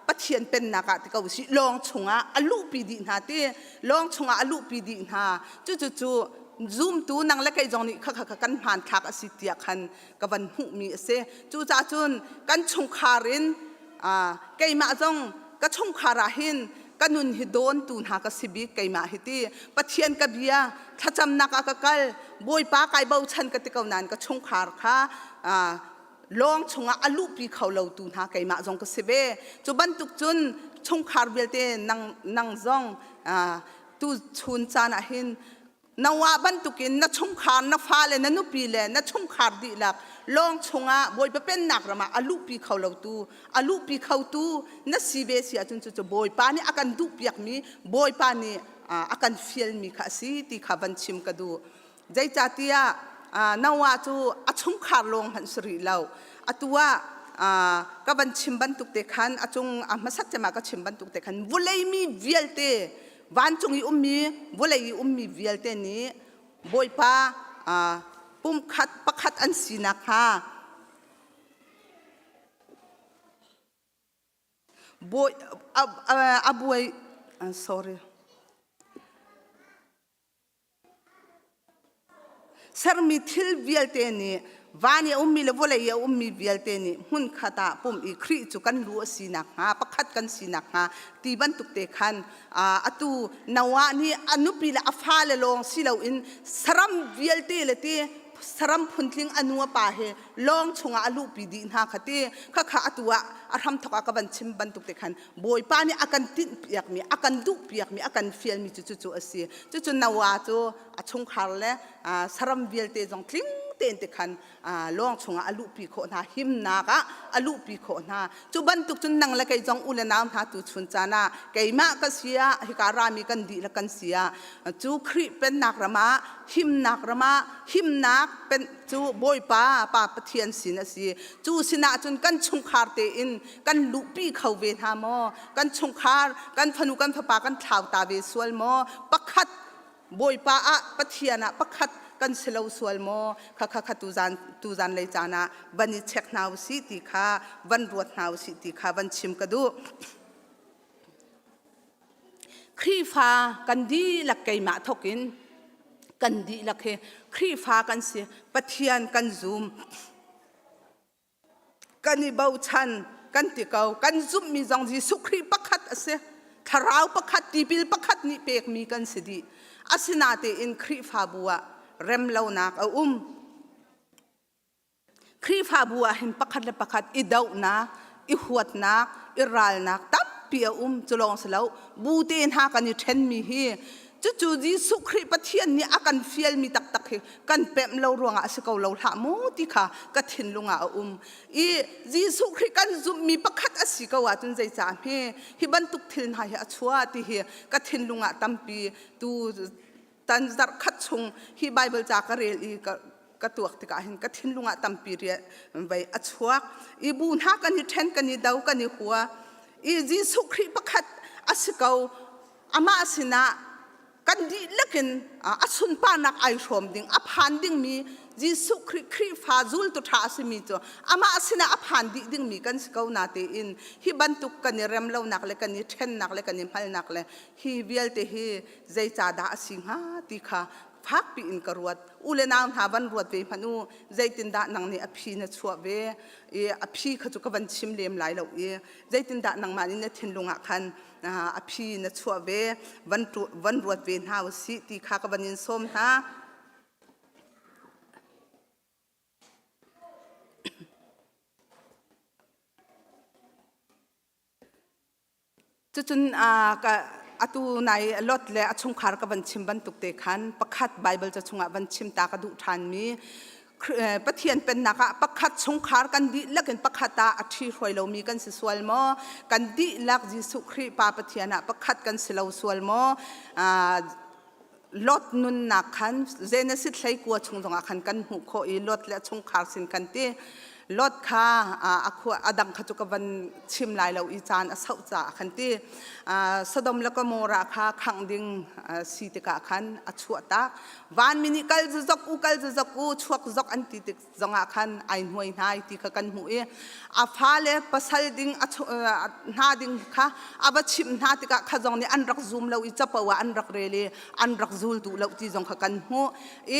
ปะเทียนเป็นนักที่เขาสิลองชงอลูปีดินหาตีลองชงอลูปีดินหาจู่ซูมตูนังเล็กไอ้จงนี่ค่ะกันผ่านทักอสิติคันกับวันหูมีเสจู่จ้าจุนกันชงคารินไก่มาจงก็ชงคาราหินกันนุนฮิโดนตูนหากสิบิไก่มาฮิตีปะเทียนกับเบียถ้าจำนักกะลบอยป้าไก่เบาชันกติกานั้นก็ชงคาร์ค่ะลองชงอลูปีเขาเราตูนหาไก่มาจงก็เสเบจุบันตุกจุนชงคาร์เบลเตนังจงตูชุนจานะหินนาวาบันตุกินนัชงคาร์นัฟาเลนันุปีเลนัชงคาร์ดีลักลองชงบอยเป็นนักระมาอลูปีเขาเราตูอลูปีเขาตูนัสซีเบเสียจุนจุบอยปานี่อาการดูเปียกมีบอยปานี่อาการเฟียลมีค่ะสิที่ขับันชิมกระดูใจจ่าเตียนาวาจูอชงคาร์ลงหันสรีเราตัวกับบันชิมบันตุกเตขันจงมาสักจะมากับชิมบันตุกเตขันวุเลยมีเวียลเตวันจงอีมีวุเลยมีเวียลเตนี้บอยป้าปุ่มขัดปักขัดอันสีนักฮะบอยบอย sorryสรมีทิลเวียลเตนี้วันนี้มีเลวเลยมีเวียลเตนี้หุ่นขัดปุ่มอีครีจุกันรัวสีนักฮะปักขัดกันสีนักฮะตีบันตุกเตขันตูนาวานี่อนุปีละฟ้าเลลงสิเราอินสรมเวียลเตเลเตสรมพุนทิงอนัวป่าเฮลองชงอลูปีดินหาคตีข้าตัวอารมณ์ทกบันชิมบันตุกเตขันบอยป้านี่อาการติดเปียกมีอาการดุเปียกมีอาการเฟียลมีจู่ๆสิจู่ๆนาวาจูชงคาร์เลสรมเวียลเตจงทิ้งเต้นเตขันลองชงอลูปีโคนาหิมนากะอลูปีโคนาจุบันตุกจุนนังละไกจงอุเลนามหาตุชุนจานาไกมากเสียฮิการามีกันดีละกันเสียจูครีเป็นนักระมาหิมนักระมาหิมนักเป็นจูบอยป้าปะเทียนสินะสิจูสินะจุนกันชงคาร์เตอินกันลุปีเขาเวทามอกันชงคาร์กันพนุกันพปากันท้าวตาเวสวลมอปักขัดบอยป้าปะเทียนะปักขัดกันเสลาสวลโมข้าตูจานเลยจานะวันนี้เช็คนาวสิติค่ะวันรวดนาวสิติค่ะวันชิมกระดูครีฟ้ากันดีหลักไก่มาทกินกันดีหลักเฮครีฟ้ากันเสียปะเทียนกันซูมกันนี่เบาชัน กันติเกากันซุมมีจงจีสุครีปักขัดเสทาราวปักขัดตีบิลปักขัดนี่เปกมีกันสิดีอาศินาเตอินครีฟาบัวเร็มเลานักครีฟาบัวเห็นปักขัดและปักขัดอีดาวนักอีหัวนักอีรัลนักตับเปียจะลองสลาวบูเตนหากันอยู่เทนมีเฮจู่ๆจีสุครีปะเทียนนี่อากันเฟียลมีตักๆกันเปมเรารวงอาสกาวเราหามูติค่ะกัทินลุงอาอีจีสุครีกันจุมีปักขัดอาศิกาวจนใจจามเฮฮิบันตุกทิลนายชัวติเฮกัทินลุงอาตัมปีตูตันจักขัดชงฮิไบเบิลจากเรลอีกตัวติกาเห็นกัทินลุงอาตัมปีเรียไปอชัวอีบูนหากันอยู่เทนกันอยู่ดาวกันอยู่หัวอีจีสุครีปักขัดอาศิกาวอามาสินะกันดีเล็กินอาสุนปานักไอชมดิ่งอภันดิ่งมีจิสุครีฟาจูลตุท้าสิมีจ้ะอามาสินะอภันดิ่งมีกันสกาวนาเตอินฮิบันตุกกันนี่เรมเลานักเลกันนี่เทนนักเลกันนี่พัลนักเลฮิเวลเตฮิใจจ่าดาสิงหาติค่ะพักปีอินกรวดอุเลนามหาวันรวดเวพนูใจตินดานังนี่อภินชัวเวอภิขจุกวันชิมเลมหลายเหล่าใจตินดานังมานี่เนทินลุงอ่ะคันอภินชัวเววันรวดเวหาวสิติขากวันยินส้มนะจุนก็อตูในลดและชงคาร์กับวันชิมบันตุกเตขันประคัดไบเบิลจะชงวันชิมตากระดูทานมีปะเทียนเป็นนักประคัดชงคาร์กันดีลักกันประคัดตาอัฐิรวยเรามีกันสิสวลมอกันดีลักจิสุครีปาปะเทียนะประคัดกันสิเราสวลมอลดนุนนักขันเจเนสิตใช้กัวชงตรงขันกันหูโคอีลดและชงคาร์สินกันตีลดค่าอดังขจุกวันชิมลายเราอีจานอสาวจ่าขันตีสดมแล้วก็โมราคาขังดิ่งสีติกาขันอชวตาวันมินิกัลจะจกอูชวกจกอันติติจงอาขันไอหน่วยนายติกันหูเออาฟ้าเลปัสลดิ่งนาดิ่งค่ะอาบัชิมนาติกาขจงนี่อันรักซูมเราอีจับว่าอันรักเรเลอันรักซูลดูเราที่จงกันหูเอ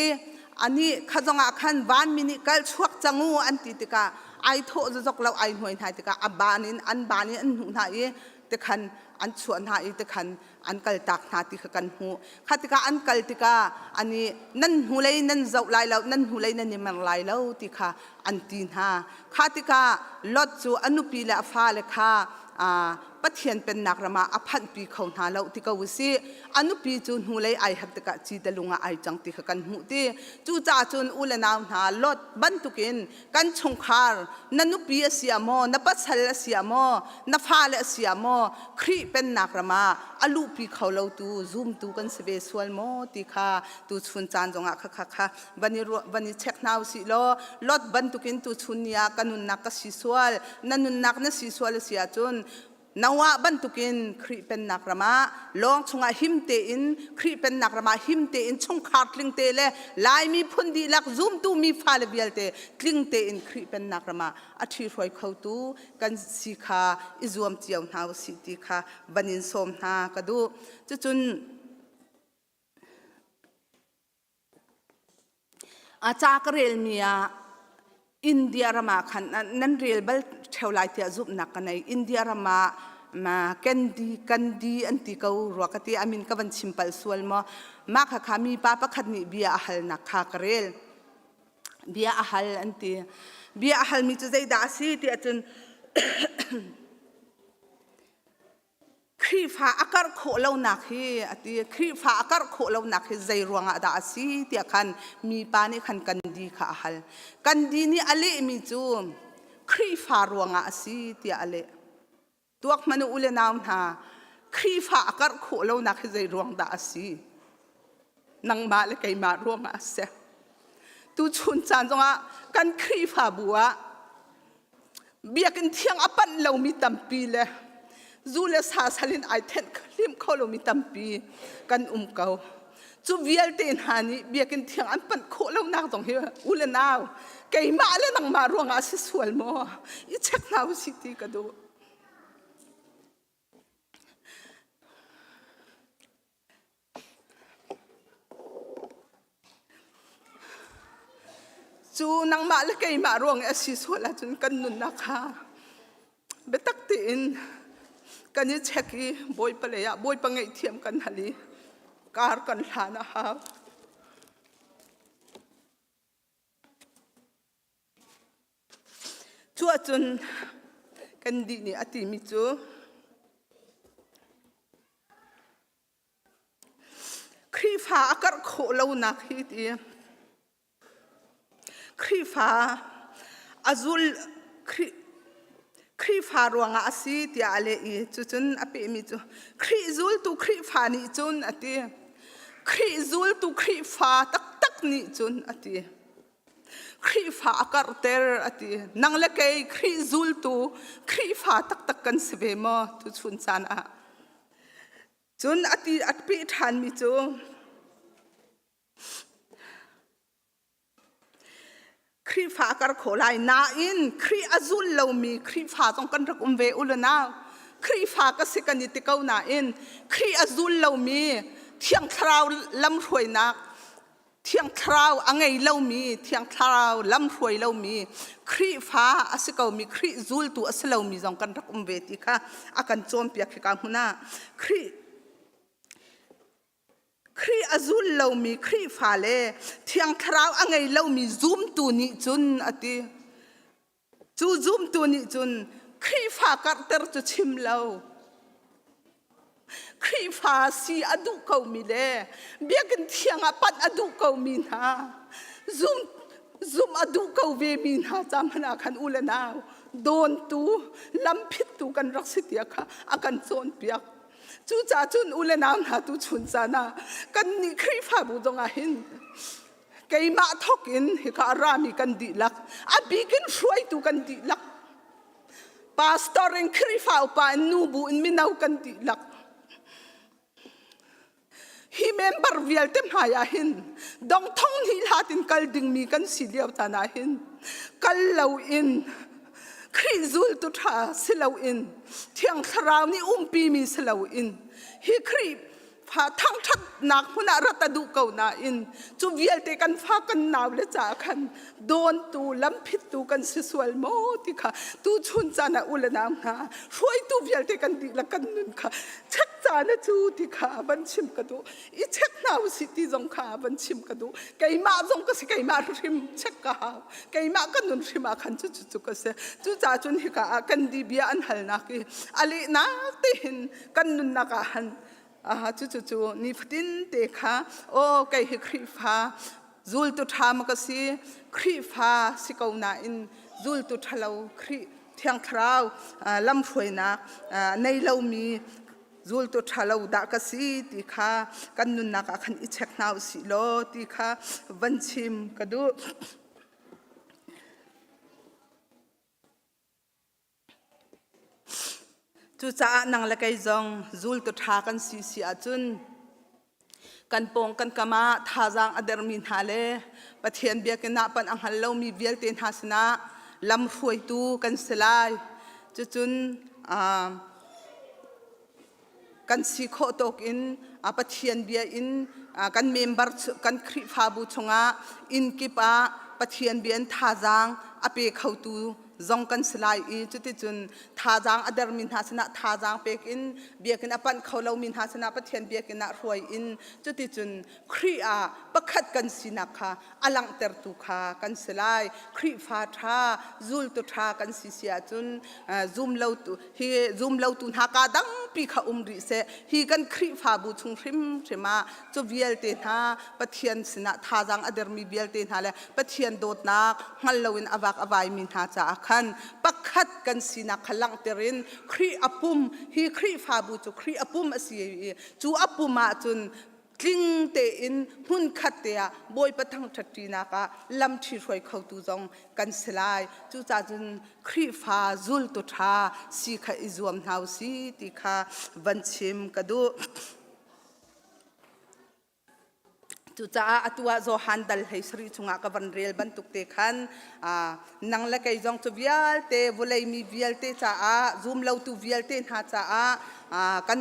อันนี้ข้าจงอาคันวันมินิกัลชวกจังูอันติติกาไอโทจะจกเราไอหน่วยนายติกาบานินอันหุ่นนายติคันอันชวนนายติคันอันกัลตักนาติกันหูข้าติกาอันกัลติกาอันนี้นั่นหูเลยนั่นเจ้าลายเรานั่นหูเลยนั่นนี่มันลายเราติกาอันตีนหาข้าติกาลดจูอนุปีละฟ้าเลขาปะเทียนเป็นนักรามาอภันปีเขาหาเราติกาวิสิอนุปีจูนหูเลยไอหัดติกาจีตลุงไอจังติกันหูตีจูจ่าจูนอุเลนาวหาลดบันตุกินกันชงคาร์นันุปีเสียโมนับปัสลเสียโมนับฟ้าเลเสียโมครีเป็นนักรามาอลูปีเขาเราตูซูมตูกันเสเบสวลโมติค่ะตูชุนจานจงอ่ะค่ะวันนี้เช็คนาวสิโลลดบันตุกินตูชุนยากันุนนักสิสวลนันุนนักนสิสวลเสียจูนนาวบันตุกินครีเป็นนักรามาลองชงหิมเตอินครีเป็นนักรามาหิมเตอินชงขาดลิงเตเลลายมีพุนดีลักซูมตูมีฟาเลเบียลเตลิงเตอินครีเป็นนักรามาอธิรวยเขาตูกันสิคาอิจวมเจียวหาวสิติคาบันินสมหากระดูจุนอาจากเรลเมียอินเดียรามาขันนั่นเรียลเบลเทวไลเตียจุบนักกันในอินเดียรามากันดีอันติเการัวกติอามินกับวันชิมพัลสวลมาค่ะขามีป้าประคัดนี่เบียอาหัลนักขากเรลเบียอาหัลอันติเบียอาหัลมีจุดใจดาสีที่อาจารย์ครีฟ้าอากาศโคเหล่านักฮีอติครีฟ้าอากาศโคเหล่านักฮีใจรวงอาดาสีที่อาคันมีปานี่คันกันดีค่ะฮัลกันดีนี่อเลมีจูครีฟ้ารวงอาสีที่อเลตัวมันอุเลนามหาครีฟ้าอากาศโคเหล่านักฮีใจรวงดาสีนังมาเลกัยมารวงอาเสตูชุนจานจงอากันครีฟ้าบัวเบียกันเที่ยงอปันเรามีตัมปีเลยจูเลสาสลินไอเทนคลิมเขาลมีตัมปีกันเกาจูเวียลเตนหานี่เบียกันเที่ยงอันปันโคเลนักตรงเฮียอุเลนาวไก่มาเลนังมารวงอาศิสวลมออีเช็คนาวสิติกระดูจูนังมาเลไก่มารวงอาศิสวลจนกันนุนนะคะ เบตักตีอินกันยิ่งเช็คบอยไปเลยบอยปังไงเทียมกันฮัลลีการกันหลานะครับชั่วจนกันดีนี่อติมิจูครีฟ้าอากาศโคลานักฮิตครีฟ้าอาซุลครีฟ้ารวงอาศิตยาเลอีจุนอเปมิจูครีซุลตุครีฟ้านี่จุนอติครีซุลตุครีฟ้าตักนี่จุนอติครีฟ้าอากาศเตอร์อตินังเล็กครีซุลตุครีฟ้าตักกันสเวมตุชุนซานะจุนอติอัดปีทันมิจูครีฟ้าการโขลายนาอินครีอาซุลเรามีครีฟ้าต้องกันรักเวอุลนาครีฟ้าก็สิกันนิติเก้านาอินครีอาซุลเรามีเที่ยงคราวลำรวยนักเที่ยงคราวอังไงเรามีเที่ยงคราวลำรวยเรามีครีฟ้าอาศิเก้ามีครีซุลตัวอาศิเรามีต้องกันรักเวติค่ะอาการโจมเปียกกันหัวหน้าครีอาซุลเรามีครีฟ้าเล่เที่ยงคราวอังไงเรามีซูมตัวนี้จุนอติซูมตัวนี้จุนครีฟ้ากัดเตอร์จะชิมเราครีฟ้าสีอดุเขามีเล่เบียกันเที่ยงปัดอดุเขามีนะซูมอดุเขาเวมีนะจำมันอาการอุลนาโดนตูลำพิษตูกันรักสิทธิ์ค่ะอาการโจนเปียกจูจ่าจุนอุเลนามนาตุชุนซานากันนี่ครีฟ้าบุตรงอาหินเกยมาทกินฮิคารามีกันดีลักอาบีกินช่วยตูกันดีลักพาสตอร์อินครีฟ้าอุปานูบุอินมินาวกันดีลักฮิเมมบาร์วิลเต็มหายาหินดองท่องนี่ลาตินกัลดึงมีกันสิเลียวตานาหินกัลเลวอินครีซุลตุทาสิลาวอินเที่ยงคราวนี้ปีมีสิลาวอินฮิครีพาทั้งทัดนักพุนารัตดูเก่านาอินจูเวียลเตกันฟ้ากันนาวและจากกันโดนตูลำพิษตูกันสิสวลโมติค่ะตูชุนจานะอุลนามนาช่วยตูเวียลเตกันดีละกันนุนค่ะชักจานะจูติค่ะบันชิมกระดูอีเช็คนาวสิติจงค่ะบันชิมกระดูไก่มาจงก็สิไก่มาริมเช็คกะไก่มากันนุนริมาขันจุก็เสจูจ่าจุนฮิกะกันดีเบียอันหัลนักอลินักติหินกันนุนนักหันจูนี่ฟตินเตค่ะโอ้ไก่ครีฟ้าซูลตุทามก็สิครีฟ้าสิเกานาอินซูลตุทะเลาครีเที่ยงคราวลำรวยนักในเรามีซูลตุทะเลาดากสิติค่ะกันนุนนักขันอิเช็คนาวสิโลติค่ะวันชิมกระดูจูจ่านังละไกจงซูลตุทากันสีอาจุนกันปงกันกามาทาจังอเดอร์มินฮาเลปะเทียนเบียกันนับปันอังฮัลโลมีเวียลเตนฮาสนะลำรวยตูกันสลายจุนกันสีโคตกอินปะเทียนเบียอินกันเมมเบอร์กันครีฟาบูชงาอินกิปะปะเทียนเบียนทาจังอเปเขาตูจงกันสลายอีจุดที่จุนท่าจางอเดอร์มินหาสนะท่าจางเปกินเบียกินอปันเขาเรามินหาสนะปะเทียนเบียกินรวยอินจุดที่จุนครีอาประคัดกันสินักค่ะอลังเตอร์ตุค่ะกันสลายครีฟาทาซูลตุทากันสิเสียจุนซูมเลาตุฮีซูมเลาตุนหากาดังปีข้าริเสฮีกันครีฟาบูชุงริมใช่ไหมจุเวียลเตนาปะเทียนสนะท่าจางอเดอร์มีเวียลเตนาเลยปะเทียนโดดนักฮัลโลวินอวักอวายมินหาจ้าขันปักขัดกันสินักขลังเตรินครีอปุมฮีครีฟาบูจูครีอปุมอสีจูอปุมาจุนกลิ้งเตอินหุ่นขัดเตียบอยปะทังทัดตีนักลำที่รวยเขาตูจงกันสลายจูจ่าจุนครีฟาซุลตุทาสีขอิจวมนาวสีติขาวันชิมกระดูจูจ่าตัวโจฮันดัลเฮสรีชงากวันเรียลบันตุกเตขันนังละไกจงจูเวียลเตวุเลยมีเวียลเตจ่าซูมเลาตูเวียลเตหาจ่ากัน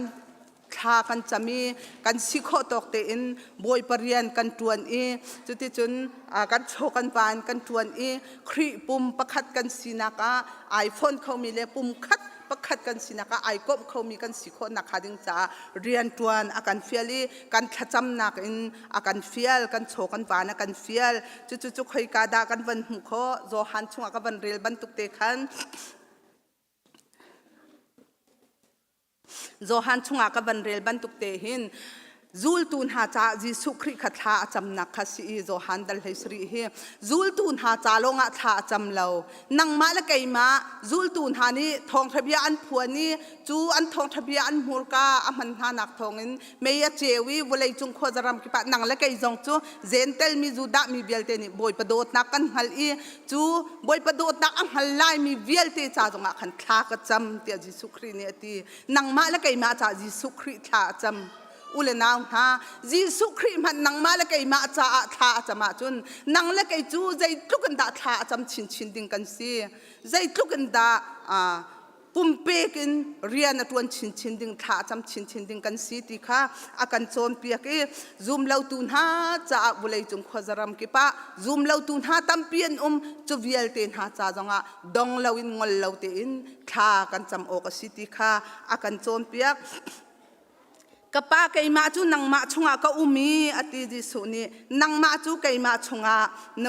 ทากันจะมีกันสิโคตกเตอินบอยปริยันกันตวนจุดที่จุนกันโชกันปานกันตวนครีปุ่มประคัดกันสีนักไอโฟนเขามีเลยปุ่มคัด ประคัดกันสินะคะไอ้ก็เขามีกันสิคนนักดิ้งจ้าเรียนตัวนอาการเฟียลีกันขจำนักอินอาการเฟียลกันโชกันวานากันเฟียลจุเคยกาดากันวันหุโคโจหันช่วงกันวันเรียลบันตุกเตคันโจฮันช่วงกับวันเรียลบันตุกเตหินจูลตูนหาจ้าจิสุคริขัดลาจำนักขสีโจฮันดัลเฮสรีเฮจูลตูนหาจ้าลงอัฐาจำเรานังมาละไกมาจูลตูนหานี้ทองทะเบียนผัวนี้จูอันทองทะเบียนมูลกาอมันหานักทองอินเมียเจวีวลัยจุงขวดรำกิปะนังละไกจงจูเซนเตลมีจูดามีเวลเตนี่บอยประโดดนักกันฮัลอีจูบอยประโดดนักอันฮัลไลมีเวลเตจ้าจงอันทากจำเตียจิสุครีเนี่ยตีนังมาละไกมาจ้าจิสุครีทาจำอุลนาวฮะจิสุครีมันนังมาละไกมาจ้าท่าจะมาจุนนังละไกจูใจทุกันดาท่าจำชินดิ่งกันสิใจทุกันดาปุ่มเปกินเรียนตัวชินดิ่งท่าจำชินดิ่งกันสิติค่ะอาการโจมเปียกซูมเล่าตุนฮาจ้าบุเลยจงขวจรำกิปะซูมเล่าตุนฮาตั้มเปียนจูเวียลเตนฮาจ้าจงดองเล่าอินงอลเล่าเตนท่ากันจำโอกสิติค่ะอาการโจมเปียกกะป้าไก่มาจูนังมาชงก็อุมีอติจิสุนีนังมาจูไก่มาชงน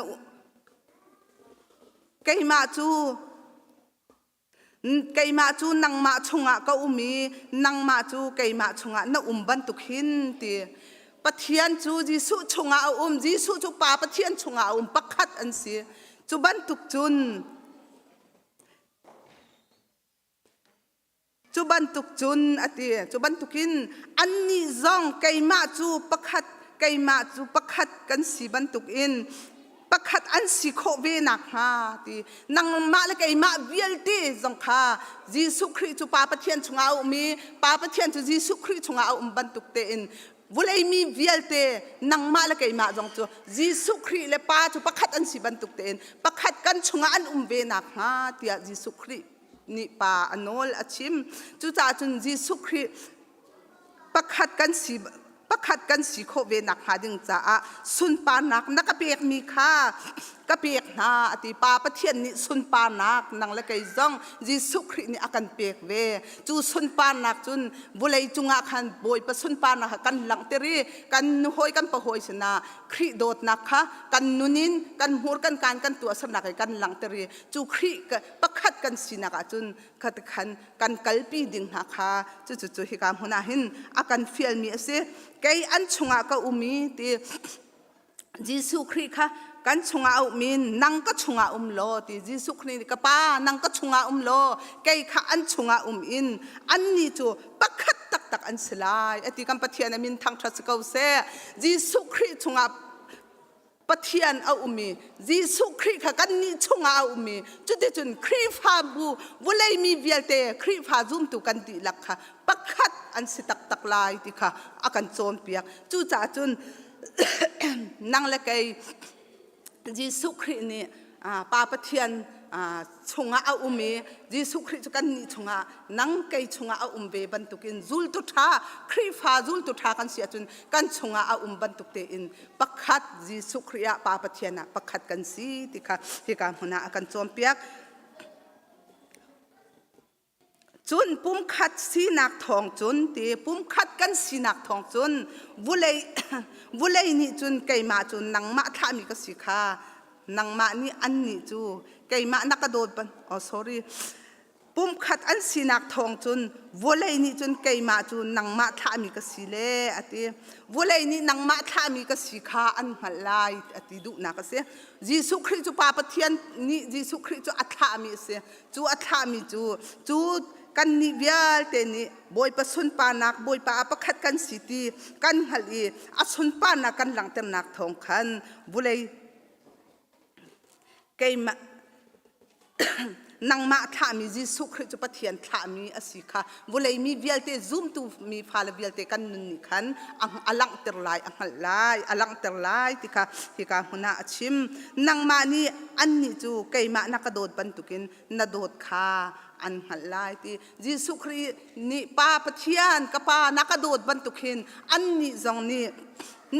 ไก่มาจูนังมาชงก็อุมีนังมาจูไก่มาชงนบันตุขินตีปะเทียนจูจิสุชงจิสุจูป้าปะเทียนชงปักขัดอันสีจูบันตุกจุนจูบันตุกจุนอติจูบันตุกินอันนี้ซองไก่มาจูปักขัดไก่มาจูปักขัดกันสีบันตุกอินปักขัดอันสีโคเวนักฮะตีนังมาละไก่มาเวียลตีซองค่ะจิสุคริจูป้าปะเทียนชงเอามีป้าปะเทียนจูจิสุคริชงเอาบันตุกเตอินวุเลยมีเวียลเตนังมาละไก่มาซองจูจิสุคริเลป้าจูปักขัดอันสีบันตุกเตอินปักขัดกันชงอันเวนักฮะตีจิสุครินี่ป่าอนอลอาชิมจุจ่าจุนจิสุคริประคัดกันสีโคเวนักหาดึงจ่าสุนปานักนักเปียกมีค่ากะเปียกนาอติปาปะเทียนนี่สุนปานักนังละไกจงจิสุครินี่อากันเปียกเวจูสุนปานักจุนบุเลยจุงอาคันบอยปะสุนปานักกันหลังเตรีกันหอยกันปะหอยสนาคริโดดนักค่ะกันนุนินกันหัวกันตัวสำนักกันหลังเตรีจูคริประคัดกันสีนักจุนขัดขันกันกัลปีดิ่งนักค่ะจุฮิกามหัวหน้าหินอากันเฟียลมีเสไกอันชงอาก็อุมีตีจิสุคริค่ะกันชงอาอุมินนังก็ชงอาโลตีจิสุคริกป้านังก็ชงอาโลไกค่ะอันชงอาอินอันนี้จูปักขัดตักอันสลายอติกัมปะเทียนมินทางทรัสเกาเซจิสุคริชงอาปะเทียนเอามีจิสุคริค่ะกันนี่ชงอามีจุดเด่นครีฟาบูวุเลยมีเวียลเตครีฟาซุมตุกันดีลักค่ะปักขัดอันสิตักลายติค่ะอากันโจมเปียกจูจ่าจุนนังละไกจิสุครินี่ป้าปะเทียนชงเอามีจิสุคริกันนี่ชงนังไกชงเอาเวบันตุกินจุลตุทาครีฟาจุลตุทากันเสียจุนกันชงเอาบันตุกเตอินปักขัดจิสุคริป้าปะเทียนปักขัดกันสีติค่ะที่การหัวหน้าอากันโจมเปียกจุนปุ่มขัดสีนักทองจุนตีปุ่มขัดกันสีนักทองจุนวุเลยนี่จุนไก่มาจุนนังมาทามีก็สิค่ะนังมานี่อันนี้จูไก่มานักกระโดดปันsorry ปุ่มขัดอันสีนักทองจุนวุเลยนี่จุนไก่มาจุนนังมาทามีก็สิเล่อติวุเลยนี่นังมาทามีก็สิค่ะอันหัลไลอติดุนักเสียจิสุคริจูปาปะเทียนนี่จิสุคริจูอัฐามีเสียจูอัฐามีจูกันนิเวียลเตนี่บอยปะสุนปานักบอยปะประคัดกันสิตีกันฮัลอีอสุนปานักกันหลังเต็มนักทองคันบุเลยไกมานังมาทามีจิสุคริจุปะเทียนทามีอสิค่ะบุเลยมีเวียลเตซุมตูมีฟาลเวียลเตกันนุนคันอลังเตอร์ไลอังฮัลไลอลังเตอร์ไลติค่ะที่การหัวหน้าชิมนังมานี่อันนี้จูไกมานักโดดบันตุกินนาโดดค่ะอันฮัลไลที่จิสุครีนี่ป้าปะเทียนกับป้านักโดดบันตุกินอันนี้จงนี่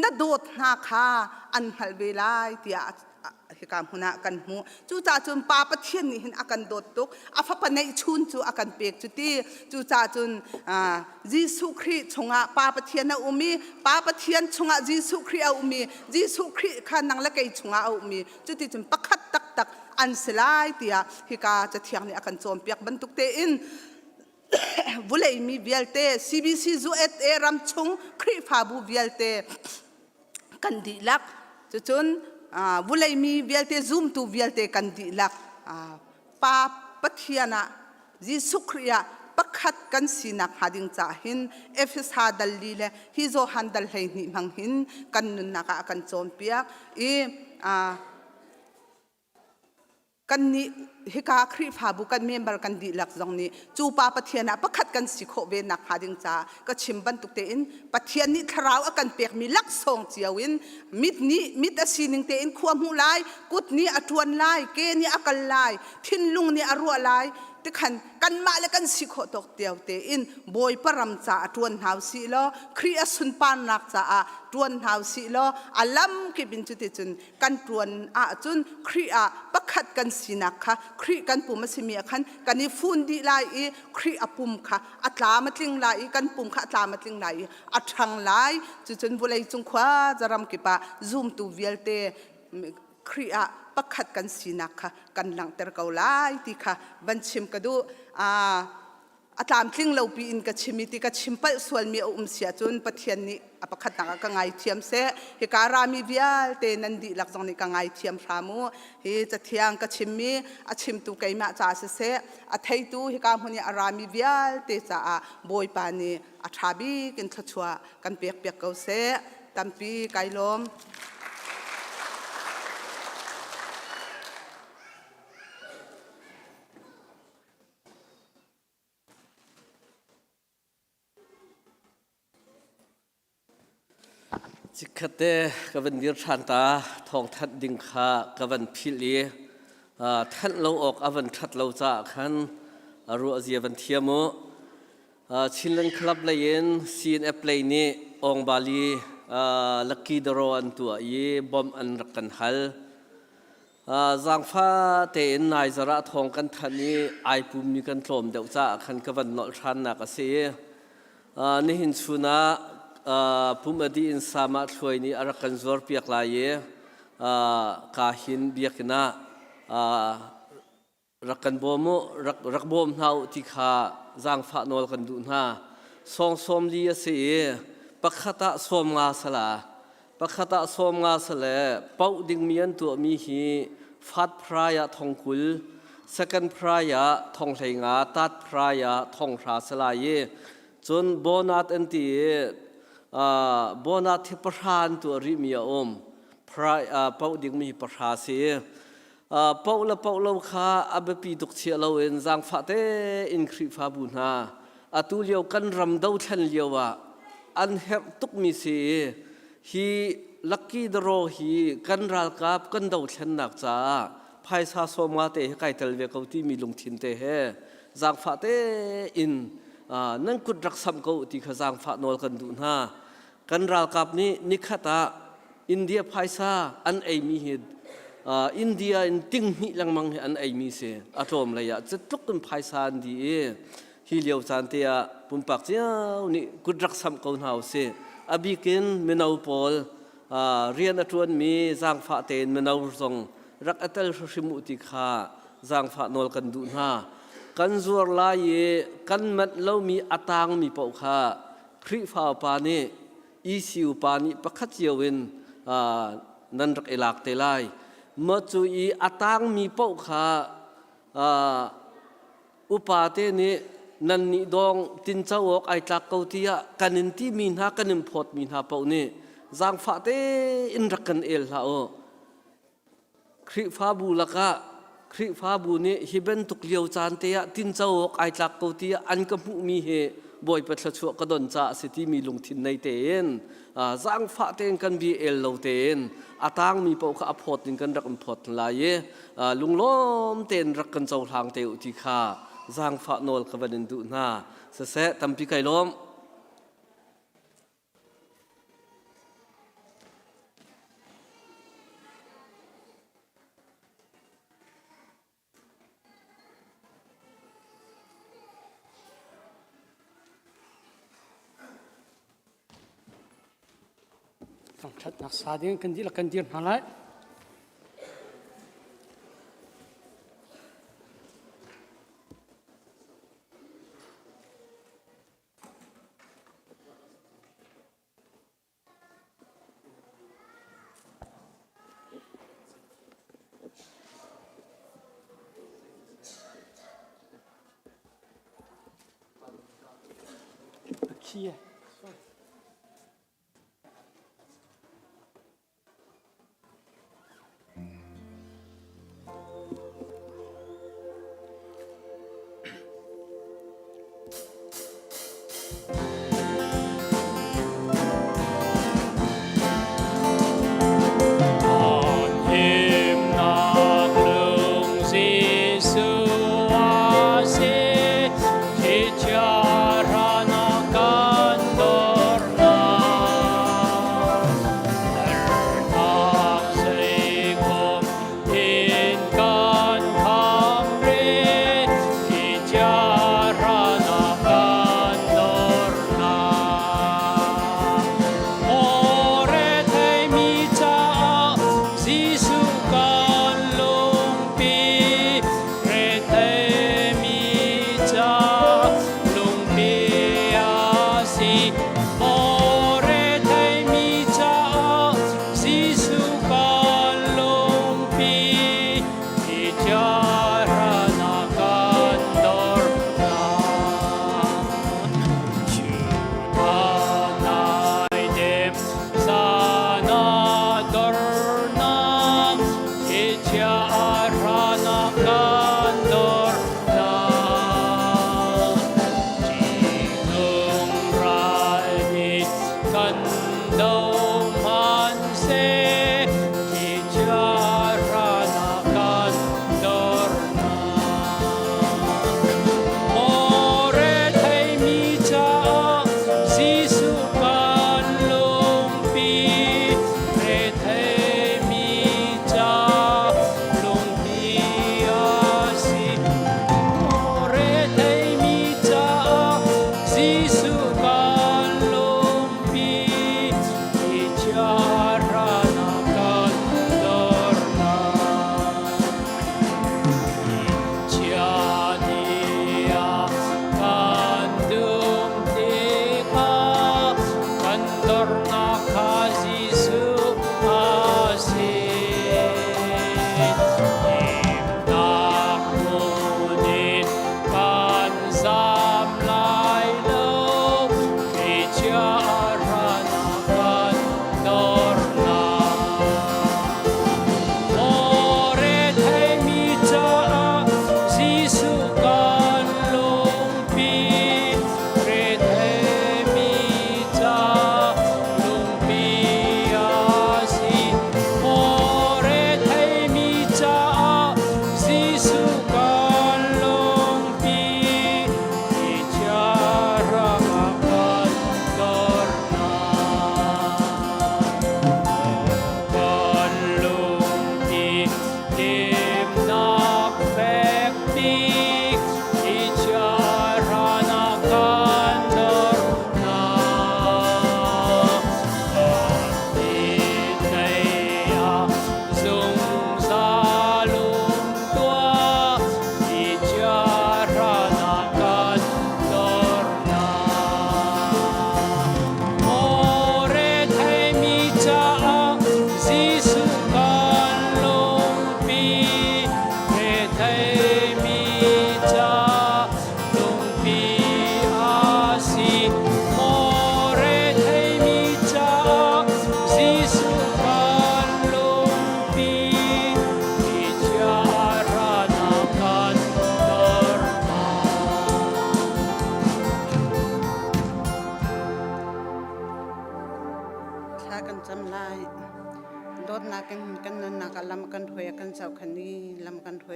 นาโดดนาคาอันฮัลเวไลที่ ฮิกามหุนากันหูจูจ่าจุนปาปะเทียนนี่เห็นอากันโดดตุกอาฟัปในชุนจูอากันเปียกจุตีจูจ่าจุนยิสุคริชงะปาปะเทียนอุมีปาปะเทียนชงะยิสุคริอุมียิสุคริขันนังละไกชงะอุมีจุตีจุนปักขัดตักตักอันสลายเตียฮิกาจะเทียงนี่อากันโจมเปียกบรรทุกเตอินบุเลยมีเวลเต CBCGR รำชงคริฟาบูเวลเตกันดีลักจนบุเลยมีเวลเตซูมตูเวลเตกันดีลักปาปะเทียนะยิสุคริยาปักขัดกันสินักหาดิงจ่าหินเอฟสฮาดัลลีเลฮิโซฮันดัลเฮนิมังหินกันนุนนักกันโจมเปียกกันนี้ฮิกาคริฟาบุกันเมมเบอร์กันดีหลักตรงนี้จูปาปะเทียนะประคัดกันสิโคเวนักหาดิงจ้าก็ชิมบันตุกเตอินปะเทียนนี้ทราวกันเปียกมีลักทรงเจียวินมิดนี้มิดอสีนิงเตอินความหูลายกุดนี้อทวนลายเกนี้อกันลายทินลุงนี้อรัวลายติขันกันมาและกันสิโคตกเตียวเตอินบอยปรำจ่าทวนหาวสิโลครีอสุนปานนักจ่าทวนหาวสิโลอัลลัมกิบินจุติจุนกันทวนจุนครีอาประคัดกันสินักค่ะครีกันปุ่มมาสิมีขันกันนี้ฟุนดีลายครีอปุ่มค่ะอัตลามาตลิงลายกันปุ่มค่ะอัตลามาตลิงลายอัตรังลายจุนบุเลยจุงขวาจะรำกิปะซูมตูเวลเตครีอาปักขัดกันสินักค่ะกันหลังเตอร์เกาไลที่ค่ะบัญชิมกระดูอาตามทิ้งเราปีอินกับชิมิติกับชิมไปส่วนมีเสียจนปะเทียนนี้ปักขัดนักกังไงเทียมเสฮิการามีวิาลเตนันดีหลักตรงนี้กังไงเทียมพรามูฮิจะเทียงกับชิมมีชิมตุไกมาจ่าเสไทยตูฮิการคนนี้อารามีวิาลเตจ่าบอยปานีทราบีกินทัชัวกันเปียกเกาเสตัมปีไกลลมจิกเตกับวันวิรชันตาทองทัดดิงขากับวันพิลีทัดเราออกวันทัดเราจ่าขันรัวเสียวันเทียมชินเลนคลับเลยนซีนแอปเลยนี่องบาลีลักกี้ดรอนตัวยีบอมอันรักกันฮัลจางฟ้าเตนนายจระทองกันทันนี้ไอปุ่มมีกันโถมเดาจ่าขันกับวันนอชันนักเสียนี่หินชุนะพุ่มอดีอินสามารถช่วยนี้อารักันจอร์เปียกลายกาหินเบียกนะรักกันบ่มรักบ่มเฮาที่ขาจางฟ้านอลกันดูนะสองสมลีเสียปักขตะสมงาสละปักขตะสมงาสละเป้าดิ่งมีอันตัวมีฮีฟัดพรายะทองกุล second พรายะทองไหลงาตัดพรายะทองราสลายจนโบนัสอันที่โบนัสที่ประธานตัวริมีอมพระเป้าดิ่งมีประธานเสียเป้าเราข้าอับปีตุกเชียเราเองจางฟ้าเตอินคริฟาบุญฮาตุเลียวกันรำดาวทันเลียวอันเฮบตุกมีเสียฮีลักกี้ดรอฮีกันรัลกับกันดาวทันนักจ้าภายซาสมาเตะไก่เตลเวกที่มีลงทินเตะจางฟ้าเตอินนั่นกุดรักษาเขาที่ขจางฟ้านอลกันดูนะกันรัลกับนี้นิคตาอินเดียภายซาอันไอมีเหตุอินเดียอินติงหิลังมังอันไอมีเสียอารมณ์เลยอะจะทุกคนภายซาดีฮิเลียวจานเตียปุ่มปักเจ้านี่กุดรักษาเขาหนาวเสียอบิกินเมนาวพอลเรียนอัตวนมีจางฟ้าเตนเมนาวซงรักอัตลชิมุติขาจางฟ้านอลกันดูนะกันจวรลายกันมัดเล่ามีอัตางมีเป่าขาคริฟ้าปานีอีสิวปานีประคัตเจียวินนันรักเอลักเตลายเมื่อจูอีอัตางมีเป่าขาอุปาเตนี้นันนิดองตินเจ้าอกไอตักเกาตียกันินที่มีนากันินพอดมีนาเป่านี้จางฟ้าเตอินรักกันเอลลาโอคริฟ้าบูลักะคริฟ้าบูนี้ฮิเบนตุกเลียวจานเตียตินเจ้าอกไอตักเกาตียอันกมุมีเหบอยปัจจุบันกระดอนจ่าสิที่มีลงทินในเตนจางฟ้าเตนกันบีเอลเราเตนอาตางมีเป่าข้าพอดกันรักกันพอดลายลุงล้อมเตนรักกันเจ้าทางเตอุติขาจางฟ้านอลกับวันดูน่าเสะตั้มปีไก่ล้อม ทางทัดนักสาเดียงกันดีละกันเดียนหาเลยขี้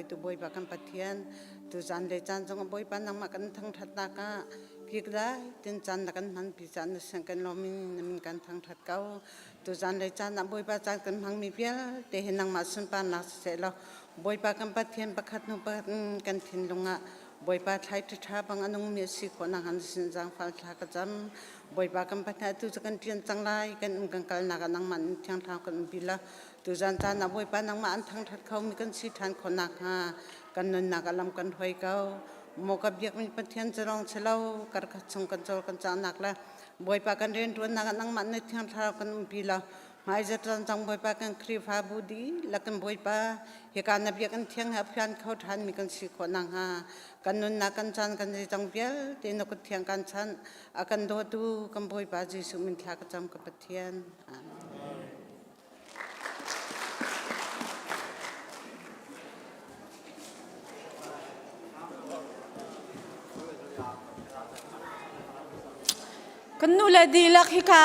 tu boy ba kan pathian tu jan le chan jong boy pa nang ma kan thang that na ka ki da tin chan na kan man pi chan sang kan lo min kan thang that kau tu jan le chan na boy pa chan kan mang mi pia te hen nang ma sun pa na se lo boy pa kan pathian pa khat no pa kan thin lunga บอยปาไทยที่ท้าบางอนุมีสิคนนักหันสินจังฟังชากจำบอยปากันพัฒนาตุจกันเทียนจังไรกันกันกัลนักนังมันเทียงทางกันบิละตุจันจานับบอยปานังมันทั้งทัดเขามีกันสิทานคนนักฮากันนันนักลำกันถอยเขาโมกับเบียกมีปะเทียนจะลองเชลาวกัดขัดชงกันโจกันจานักละบอยปากันเรียนตัวนักนังมันในเทียงทางกันบิละหายจะจังบอยปากันครีฟาบูดีแล้วกันบอยปาเหตุการณ์นับเบียกันเทียงหาพยานเขาทานมีกันสิคนนักฮากันนุนนักกันจันกันจังเบียเตนกเทียงกันชันอากันโดดูกันบอยปาจิสุมินทากจำกับปะเทียนกันนูเลดีลักฮิกา